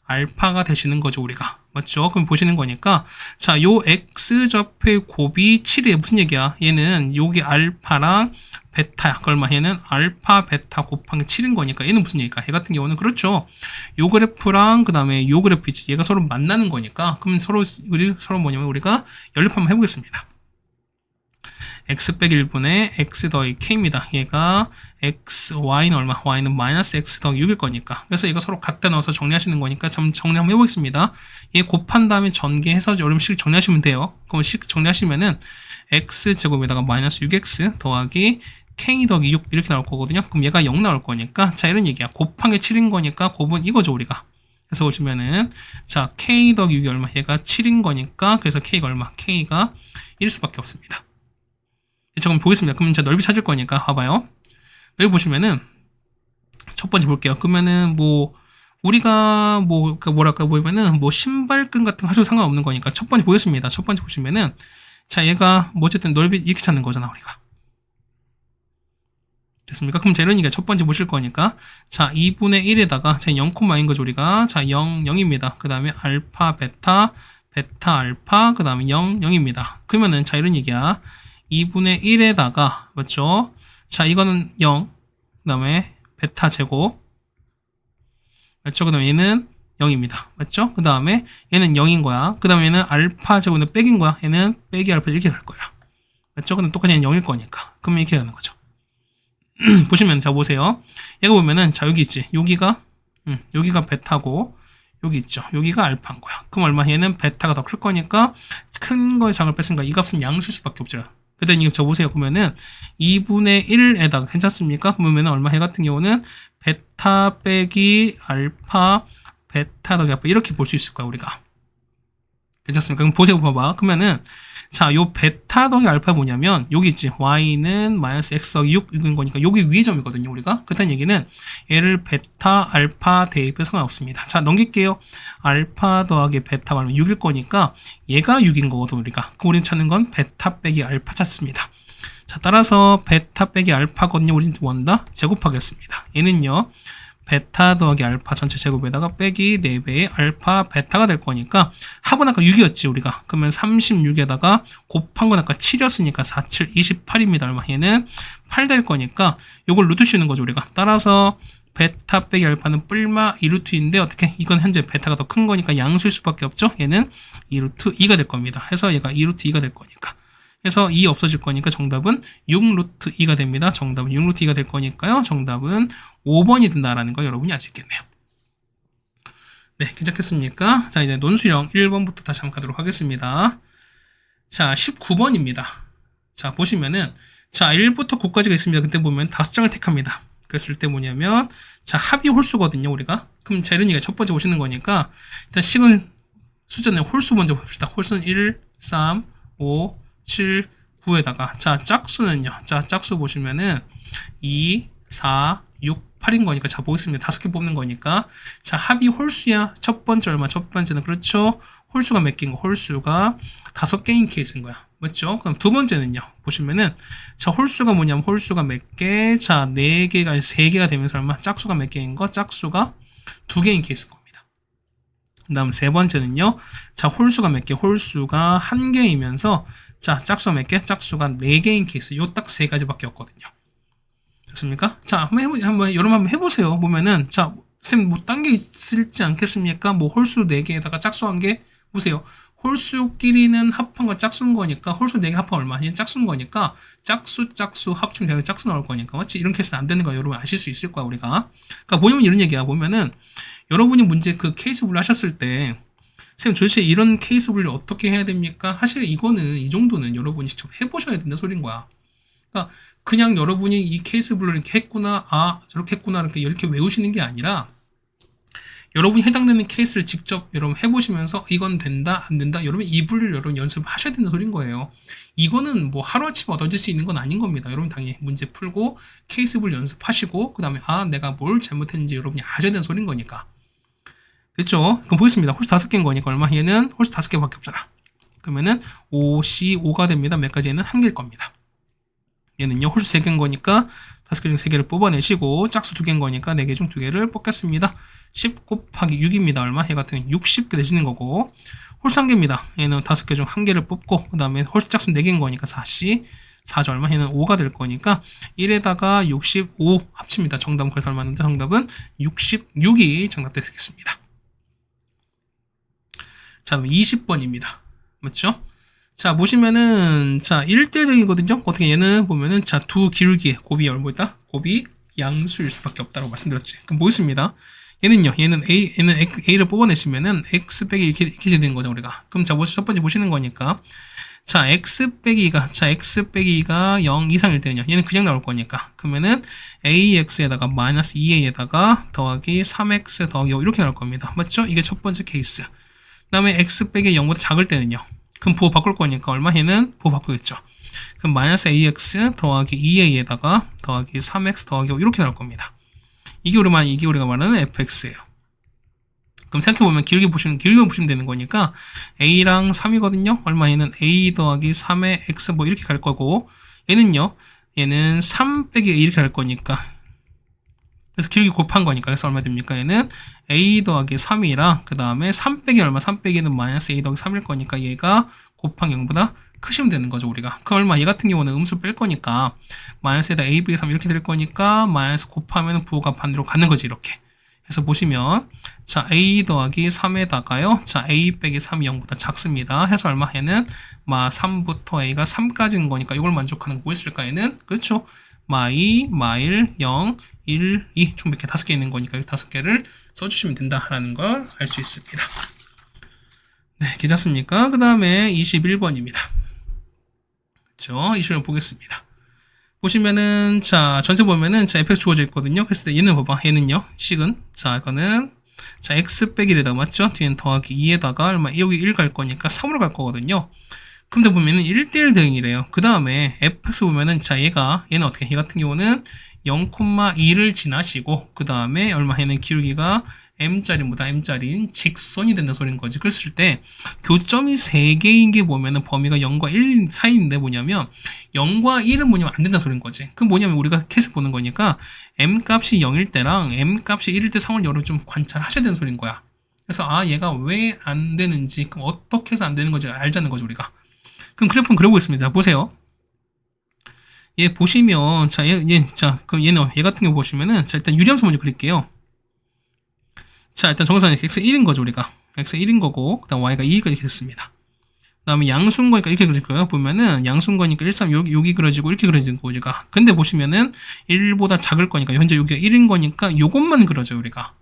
S1: 알파가 되시는 거죠 우리가. 맞죠? 그럼 보시는 거니까 자 요 x좌표의 곱이 7이에요. 무슨 얘기야? 얘는 여기 알파랑 베타야. 그 얼마? 얘는 알파 베타 곱한 게 7인 거니까 얘는 무슨 얘기일까? 얘 같은 경우는 그렇죠. 요 그래프랑 그 다음에 요 그래프 있지. 얘가 서로 만나는 거니까 그러면 서로 뭐냐면 우리가 연립 한번 해보겠습니다. x 빼기 1분의 x 더하기 k입니다. 얘가 x, y는 얼마? y는 마이너스 x 더하기 6일 거니까. 그래서 이거 서로 갖다 넣어서 정리하시는 거니까 정리 한번 해보겠습니다. 얘 곱한 다음에 전개해서 여러분식 정리하시면 돼요. 그럼 식 정리하시면은 x 제곱에다가 마이너스 6x 더하기 k 더하기 6 이렇게 나올 거거든요. 그럼 얘가 0 나올 거니까 자 이런 얘기야. 곱한 게 7인 거니까 곱은 이거죠 우리가. 그래서 보시면은 자 k 더하기 6이 얼마? 얘가 7인 거니까 그래서 k가 얼마? k가 1 수밖에 없습니다. 조금 보겠습니다. 그럼 제가 넓이 찾을 거니까 봐봐요. 여기 보시면은 첫 번째 볼게요. 그러면은 뭐 우리가 뭐 뭐랄까 보면은 뭐 신발끈 같은 거 하셔도 상관없는 거니까 첫 번째 보겠습니다. 첫 번째 보시면은 자 얘가 뭐 어쨌든 넓이 이렇게 찾는 거잖아 우리가. 됐습니까? 그럼 제런이가 첫 번째 보실 거니까 자 2분의 1에다가 자 0,인 거죠 우리가. 자 0, 0입니다. 그 다음에 알파, 베타, 베타, 알파 그 다음에 0, 0입니다. 그러면은 자 이런 얘기야. 2분의 1에다가 맞죠? 자 이거는 0 그 다음에 베타 제곱 맞죠? 그 다음에 얘는 0입니다. 맞죠? 그 다음에 얘는 0인 거야. 그 다음에 얘는 알파 제곱은 백인 거야. 얘는 빼기 알파 이렇게 갈 거야. 맞죠? 근데 똑같이 얘는 0일 거니까 그러면 이렇게 가는 거죠. 보시면 자 보세요. 얘가 보면은 자 여기 있지. 여기가 베타고 여기 있죠. 여기가 알파인 거야. 그럼 얼마? 얘는 베타가 더 클 거니까 큰 거의 장을 뺐으니까 이 값은 양수일 수밖에 없죠. 그다음 이거 저 보세요. 보면은 2분의 1에다가 괜찮습니까? 그러면 얼마? 해 같은 경우는 베타 빼기 알파 베타 더하기 알파 이렇게 볼 수 있을 거야 우리가. 괜찮습니까? 그럼 보세요. 봐봐. 그러면은 자, 요 베타 더하기 알파 뭐냐면 여기 있지. y는 마이너스 x 더하기 6인 거니까 여기 위의 점이거든요 우리가. 그렇다는 얘기는 얘를 베타 알파 대입해 상관없습니다. 자 넘길게요. 알파 더하기 베타가 6일 거니까 얘가 6인 거거든 우리가. 그럼 우리는 찾는 건 베타 빼기 알파 찾습니다. 자 따라서 베타 빼기 알파거든요. 우리는 원다 제곱하겠습니다. 얘는요 베타 더하기 알파 전체 제곱에다가 빼기 4배의 알파 베타가 될 거니까 합은 아까 6이었지 우리가. 그러면 36에다가 곱한 건 아까 7이었으니까 4, 7, 28입니다. 얼마? 얘는 8 될 거니까 이걸 루트 씌우는 거죠 우리가. 따라서 베타 빼기 알파는 뿔마 2루트인데 어떻게? 이건 현재 베타가 더 큰 거니까 양수일 수밖에 없죠. 얘는 2루트 2가 될 겁니다. 해서 얘가 2루트 2가 될 거니까. 그래서 2 없어질 거니까 정답은 6루트 2가 됩니다. 정답은 6루트 2가 될 거니까요. 정답은 5번이 된다라는 거 여러분이 아시겠네요. 네, 괜찮겠습니까? 자, 이제 논술형 1번부터 다시 한번 가도록 하겠습니다. 자, 19번입니다. 자, 보시면은 자, 1부터 9까지가 있습니다. 그때 보면 5장을 택합니다. 그랬을 때 뭐냐면 자, 합이 홀수거든요, 우리가. 그럼 재른이가 첫 번째 보시는 거니까 일단 식은 숫자는 홀수 먼저 봅시다. 홀수는 1, 3, 5, 7, 9에다가 자 짝수는요. 자 짝수 보시면은 2, 4, 6, 8인 거니까 자 보겠습니다. 5개 뽑는 거니까 자 합이 홀수야. 첫 번째 얼마? 첫 번째는 그렇죠. 홀수가 몇 개인 거? 홀수가 5개인 케이스인 거야. 맞죠? 그럼 두 번째는요. 보시면은 자 홀수가 뭐냐면 홀수가 몇 개? 자 4개가 아니 3개가 되면서 얼마? 짝수가 몇 개인 거? 짝수가 2개인 케이스인 겁니다. 그 다음 세 번째는요. 자 홀수가 몇 개? 홀수가 1개이면서 자 짝수가 몇 개? 짝수가 4개인 케이스. 요 딱 3가지밖에 없거든요. 됐습니까? 자 여러분 한번 해보세요. 보면은 자 쌤 뭐 딴 게 있을지 않겠습니까? 뭐 홀수 4개에다가 짝수 1개 보세요. 홀수끼리는 합한 거 짝수인 거니까 홀수 4개 합한 얼마? 얘는 짝수인 거니까 짝수 합치면 되는 짝수 나올 거니까 맞지? 이런 케이스는 안 되는 거 여러분 아실 수 있을 거야 우리가. 그러니까 보면 이런 얘기야. 보면은 여러분이 문제 그 케이스 분류 하셨을 때 선생님 도대체 이런 케이스 분류를 어떻게 해야 됩니까? 사실 이거는 이 정도는 여러분이 직접 해보셔야 된다 소린 거야. 그러니까 그냥 여러분이 이 케이스 분류를 이렇게 했구나, 아 저렇게 했구나 이렇게 외우시는 게 아니라 여러분이 해당되는 케이스를 직접 여러분 해보시면서 이건 된다 안 된다 여러분 이 분류를 여러분 연습하셔야 된다 소린 거예요. 이거는 뭐 하루아침에 얻어질 수 있는 건 아닌 겁니다. 여러분 당연히 문제 풀고 케이스 분류 연습하시고 그 다음에 아 내가 뭘 잘못했는지 여러분이 아셔야 되는 소린 거니까. 됐죠? 그럼 보겠습니다. 홀수 5개인 거니까 얼마? 얘는 홀수 5개밖에 없잖아. 그러면은 5C5가 됩니다. 몇 가지에는 1개일 겁니다. 얘는요 홀수 3개인 거니까 5개 중 3개를 뽑아내시고 짝수 2개인 거니까 4개 중 2개를 뽑겠습니다. 10 곱하기 6입니다. 얼마? 얘 같은 경우는 60개 되시는 거고 홀수 1개입니다. 얘는 5개 중 1개를 뽑고 그 다음에 홀수 짝수 4개인 거니까 4C 4죠 얼마? 얘는 5가 될 거니까 1에다가 65 합칩니다. 정답은 그래서 얼마인데 정답은 66이 정답 되겠습니다. 자, 20번입니다. 맞죠? 자, 보시면은, 자, 1대1등이거든요? 어떻게 얘는 보면은, 자, 두 기울기의 곱이 얼마다? 곱이 양수일 수밖에 없다고 말씀드렸지. 그럼 보겠습니다. 얘는요, 얘는 A를 뽑아내시면은, X 빼기 이렇게 되는 거죠, 우리가. 그럼 자, 첫 번째 보시는 거니까. 자, X 빼기가 0 이상일 때는요, 얘는 그냥 나올 거니까. 그러면은, AX에다가 마이너스 2A에다가 더하기 3X 더하기 5 이렇게 나올 겁니다. 맞죠? 이게 첫 번째 케이스. 그 다음에 x 빼기 0보다 작을 때는요. 그럼 부호 바꿀 거니까 얼마? 얘는 부호 바꾸겠죠. 그럼 마이너스 ax 더하기 2a에다가 더하기 3x 더하기 5 이렇게 나올 겁니다. 이게 우리가 말하는 fx예요. 그럼 생각해보면 길게 보시면 되는 거니까 a랑 3이거든요. 얼마? 얘는 a 더하기 3의 x 뭐 이렇게 갈 거고 얘는 3 빼기 a 이렇게 갈 거니까 그래서 길게 곱한 거니까 그래서 얼마 됩니까? 얘는 a 더하기 3이랑 그 다음에 3 빼기 얼마? 3 빼기는 마이너스 a 더하기 3일 거니까 얘가 곱한 0보다 크시면 되는 거죠 우리가. 그 얼마? 얘 같은 경우는 음수 뺄 거니까 마이너스에다 a 빼기 3 이렇게 될 거니까 마이너스 곱하면 부호가 반대로 가는 거지 이렇게. 그래서 보시면 자 a 더하기 3에다가요 자 a 빼기 3이 0보다 작습니다. 해서 얼마? 얘는 3부터 a가 3까지인 거니까 이걸 만족하는 거 뭐 있을까? 얘는 그렇죠. 마2, 마1, 0, 1, 2 총 몇 개? 5개 있는 거니까 이 5개를 써주시면 된다라는 걸 알 수 있습니다. 네, 괜찮습니까? 그 다음에 21번입니다. 그렇죠? 21번 보겠습니다. 보시면은 자 전체 보면은 자 fx 주어져 있거든요. 그랬을 때 얘는 봐봐. 얘는요. 식은 자 이거는 자 x 빼기에다가 맞죠? 뒤엔 더하기 2에다가 얼마 여기 1 갈 거니까 3으로 갈 거거든요. 근데 보면은 1대1 대응이래요. 그 다음에 fx 보면은 자 얘는 어떻게? 얘 같은 경우는 0,2를 지나시고 그 다음에 얼마? 얘는 기울기가 m자리인 직선이 된다 소리인 거지. 그랬을 때 교점이 3개인 게 보면은 범위가 0과 1 사이인데 뭐냐면 0과 1은 뭐냐면 안 된다 소리인 거지. 그럼 뭐냐면 우리가 케이스 보는 거니까 m 값이 0일 때랑 m 값이 1일 때 상황을 여러분 좀 관찰하셔야 되는 소리인 거야. 그래서 얘가 왜 안 되는지 그럼 어떻게 해서 안 되는 건지 알자는 거죠 우리가. 그럼 그래프는 그려보겠습니다. 자, 보세요. 얘 보시면 그럼 얘 같은 경우 보시면은 자 일단 유리함수 먼저 그릴게요. 자 일단 정사는 x 1인 거죠 우리가. x 1인 거고 그 다음 y가 2가 이렇게 됐습니다. 그 다음에 양수인 거니까 이렇게 그릴 거예요. 보면은 양수인 거니까 1, 3 여기 그려지고 이렇게 그려지는 거 우리가. 근데 보시면은 1보다 작을 거니까 현재 여기가 1인 거니까 요것만 그려져요 우리가.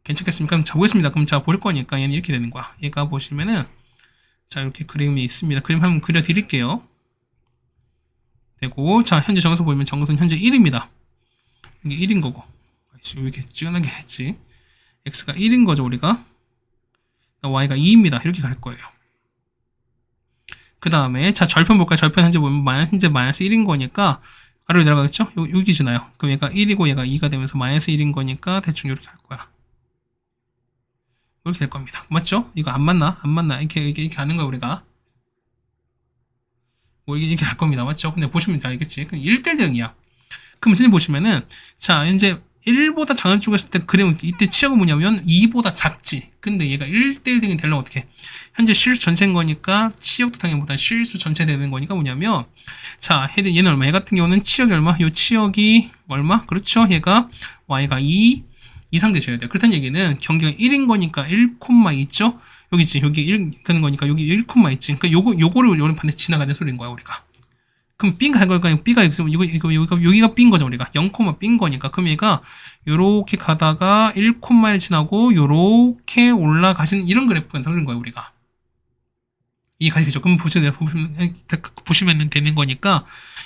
S1: 괜찮겠습니까? 그럼 자 보겠습니다. 그럼 자 볼 거니까 얘는 이렇게 되는 거야. 얘가 보시면은 자 이렇게 그림이 있습니다. 그림 한번 그려드릴게요. 되고 자 현재 정선 보면 정선 현재 1입니다. 이게 1인 거고 왜 이렇게 찌근하게 했지? x가 1인 거죠 우리가. y가 2입니다. 이렇게 갈 거예요. 그 다음에 자 절편 볼까요? 절편 현재 보면 현재 마이너스 1인 거니까 아래로 내려가겠죠? 여기 지나요. 그럼 얘가 1이고 얘가 2가 되면서 마이너스 1인 거니까 대충 이렇게 갈 거야. 이렇게 될 겁니다. 맞죠? 이거 안 맞나? 이렇게 하는 거야 우리가. 뭐 이게 할 겁니다. 맞죠? 근데 보시면 잘 알겠지? 1대1 대응이야. 그럼 선생님 보시면은 자 현재 1보다 작은 쪽에 있을 때 그러면 이때 치역은 뭐냐면 2보다 작지. 근데 얘가 1대1 대응이 되려면 어떻게? 현재 실수 전체인 거니까 치역도 당연보다 실수 전체 되는 거니까 뭐냐면 자 얘는 얼마? 얘 같은 경우는 치역이 얼마? 요 치역이 얼마? 그렇죠? 얘가 y가 2 이상 되셔야 돼요. 그렇다는 얘기는 경계가 1인 거니까 1,2죠? 여기 1 그런 거니까 여기 1, 있지. 그러니까 요거를 여러분 반드시 지나가는 소리인 거야 우리가. 그럼 B가 할 거니까 B가 있으면 여기가 B인 거죠, 우리가. 0, B인 거니까. 그럼 얘가 요렇게 가다가 1,1 지나고 요렇게 올라가시는 이런 그래프가 생긴 거예요, 우리가. 이 가시겠죠. 그럼 보시면 되는 거니까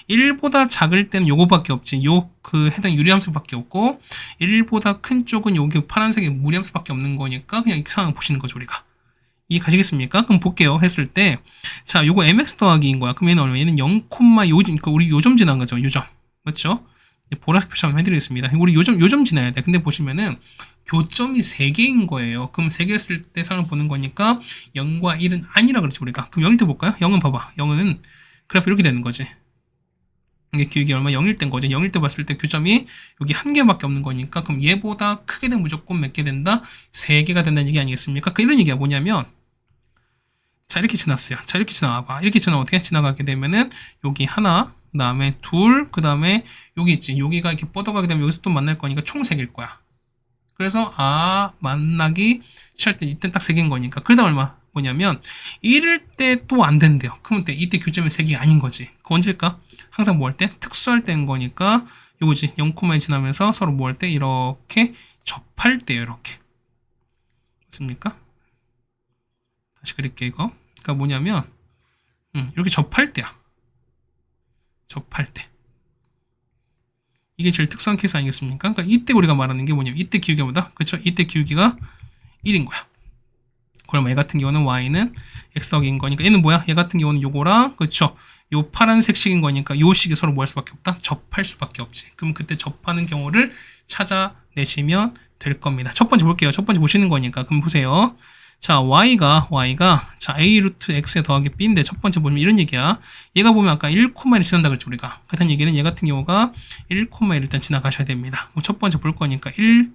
S1: 1보다 작을 때는 요거밖에 없지. 해당 유리함수밖에 없고 1보다 큰 쪽은 여기 파란색의 무리함수밖에 없는 거니까 그냥 이 상황 보시는 거죠, 우리가. 이 가시겠습니까? 그럼 볼게요. 했을 때, 자, 요거 mx 더하기인 거야. 그럼 얘는 얼마? 얘는 0, 그러니까 우리 요점 지난 거죠. 요점. 맞죠? 보라색 표시 한번 해드리겠습니다. 우리 요점 지나야 돼. 근데 보시면은 교점이 3개인 거예요. 그럼 3개 했을 때 상을 보는 거니까 0과 1은 아니라 그랬지, 우리가. 그럼 0일 때 볼까요? 0은 봐봐. 0은 그래프 이렇게 되는 거지. 이게 기울기 얼마? 0일 때인 거죠. 0일 때 봤을 때 교점이 여기 1개밖에 없는 거니까 그럼 얘보다 크게 되면 무조건 몇 개 된다? 3개가 된다는 얘기 아니겠습니까? 이런 얘기가 뭐냐면 자, 이렇게 지났어요. 자, 이렇게 지나가봐. 이렇게 어떻게 지나가게 되면은 여기 하나, 그 다음에 둘, 그 다음에 여기 있지. 여기가 이렇게 뻗어가게 되면 여기서 또 만날 거니까 총 3개일 거야. 그래서 만나기 시작할 때 이때 딱 3개인 거니까. 그러다 얼마? 뭐냐면 1일 때 또 안 된대요. 그러면 이때 교점이 3개가 아닌 거지. 그거 언제일까? 항상 뭐 할 때? 특수할 때인 거니까 요거지. 0,1 지나면서 서로 뭐 할 때? 이렇게 접할 때요. 이렇게. 맞습니까? 다시 그릴게 이거. 그러니까 뭐냐면 이렇게 접할 때야. 접할 때. 이게 제일 특수한 케이스 아니겠습니까? 그러니까 이때 우리가 말하는 게 뭐냐면 이때 기울기가 뭐다? 그렇죠? 이때 기울기가 1인 거야. 그럼 얘 같은 경우는 y는 x 더하기인 거니까 얘는 뭐야? 얘 같은 경우는 요거랑 그렇죠? 요 파란색 식인 거니까 요 식이 서로 뭐 할 수밖에 없다? 접할 수밖에 없지. 그럼 그때 접하는 경우를 찾아내시면 될 겁니다. 첫 번째 볼게요. 첫 번째 보시는 거니까. 그럼 보세요. 자, y가 자, a 루트 x에 더하기 b인데 첫 번째 보면 이런 얘기야. 얘가 보면 아까 1,1 지난다 그랬죠, 우리가. 그렇다는 얘기는 얘 같은 경우가 1,1 일단 지나가셔야 됩니다. 첫 번째 볼 거니까 1,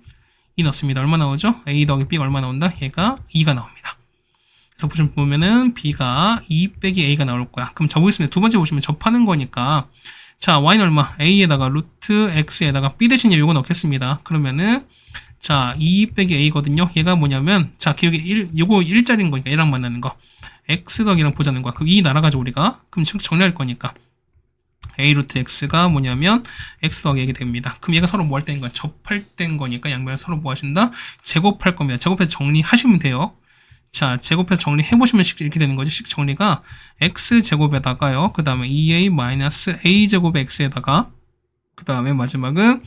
S1: 2 넣습니다. 얼마 나오죠? a 더하기 b가 얼마 나온다? 얘가 2가 나옵니다. 그래서 보면은 b가 2 빼기 a가 나올 거야. 그럼 접보겠습니다. 두 번째 보시면 접하는 거니까 자, y는 얼마? a에다가 루트 x에다가 b 대신에 요거 넣겠습니다. 그러면은 자, 2 빼기 a거든요. 얘가 뭐냐면, 자, 기억이 1, 요거 1짜리인 거니까 얘랑 만나는 거. x 더하기랑 보자는 거야. 그럼 2 날아가죠, 우리가. 그럼 정리할 거니까. a 루트 x가 뭐냐면, x 더하기 이게 됩니다. 그럼 얘가 서로 뭐 할 때인 거야? 접할 때인 거니까 양변을 서로 뭐 하신다? 제곱할 겁니다. 제곱해서 정리하시면 돼요. 자, 제곱해서 정리해보시면 이렇게 되는 거지. 식 정리가 x제곱에다가요. 그 다음에 2a-a제곱 x에다가 그 다음에 마지막은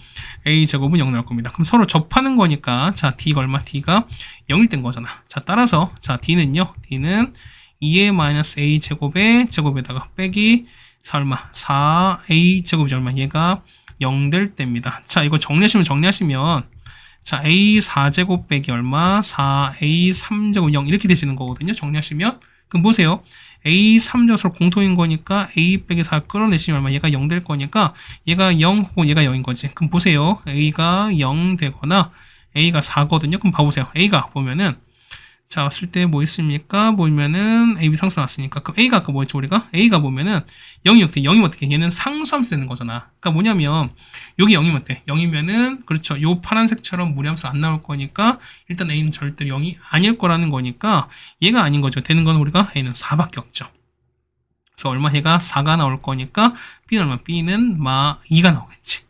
S1: a제곱은 0 나올 겁니다. 그럼 서로 접하는 거니까 자, d가 얼마? d가 0일 된 거잖아. 자, 따라서 자, d는요. d는 2a-a 제곱의 제곱에다가 빼기 4 얼마? 4a 제곱이 얼마? 얘가 0 될 때입니다. 자, 이거 정리하시면 자, a 4제곱 빼기 얼마? 4a 3제곱 0 이렇게 되시는 거거든요. 정리하시면 그럼 보세요. a 3제곱으로 공통인 거니까 a 빼기 4 끌어내시면 얼마? 얘가 0 될 거니까 얘가 0 혹은 얘가 0인 거지. 그럼 보세요. a가 0 되거나 a가 4거든요. 그럼 봐보세요. a가 보면은 자, 왔을 때 뭐 있습니까? 보면은 AB 상수 나왔으니까. 그럼 A가 아까 뭐였죠, 우리가? A가 보면은 0이 어떻게, 0이면 어떻게? 얘는 상수함수 되는 거잖아. 그러니까 뭐냐면, 여기 0이면 어때? 0이면은, 그렇죠. 요 파란색처럼 무리함수 안 나올 거니까, 일단 A는 절대로 0이 아닐 거라는 거니까, 얘가 아닌 거죠. 되는 건 우리가 A는 4밖에 없죠. 그래서 얼마? 얘가 4가 나올 거니까, B는 얼마? B는 2가 나오겠지.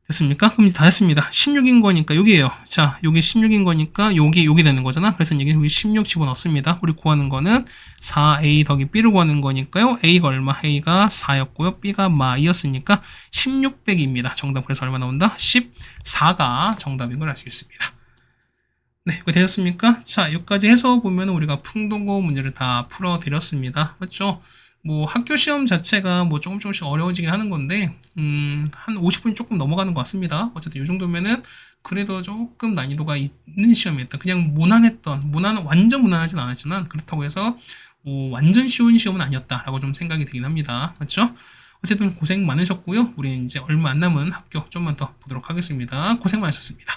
S1: 됐습니까? 그럼 이제 다 했습니다. 16인 거니까 여기에요. 자, 여기 16인 거니까 여기 되는 거잖아. 그래서 여기 16 집어넣습니다. 우리 구하는 거는 4a 더하기 b를 구하는 거니까요. a가 얼마? a가 4였고요. b가 2였으니까 16 빼기입니다. 정답 그래서 얼마 나온다? 14가 정답인 걸 아시겠습니다. 네, 이거 되셨습니까? 자, 여기까지 해서 보면 우리가 풍동고 문제를 다 풀어드렸습니다. 맞죠? 뭐 학교 시험 자체가 뭐 조금씩 어려워지긴 하는 건데 한 50분이 조금 넘어가는 것 같습니다. 어쨌든 이 정도면은 그래도 조금 난이도가 있는 시험이었다. 그냥 완전 무난하진 않았지만 그렇다고 해서 뭐 완전 쉬운 시험은 아니었다라고 좀 생각이 되긴 합니다. 맞죠? 어쨌든 고생 많으셨고요. 우리 이제 얼마 안 남은 학교 좀만 더 보도록 하겠습니다. 고생 많으셨습니다.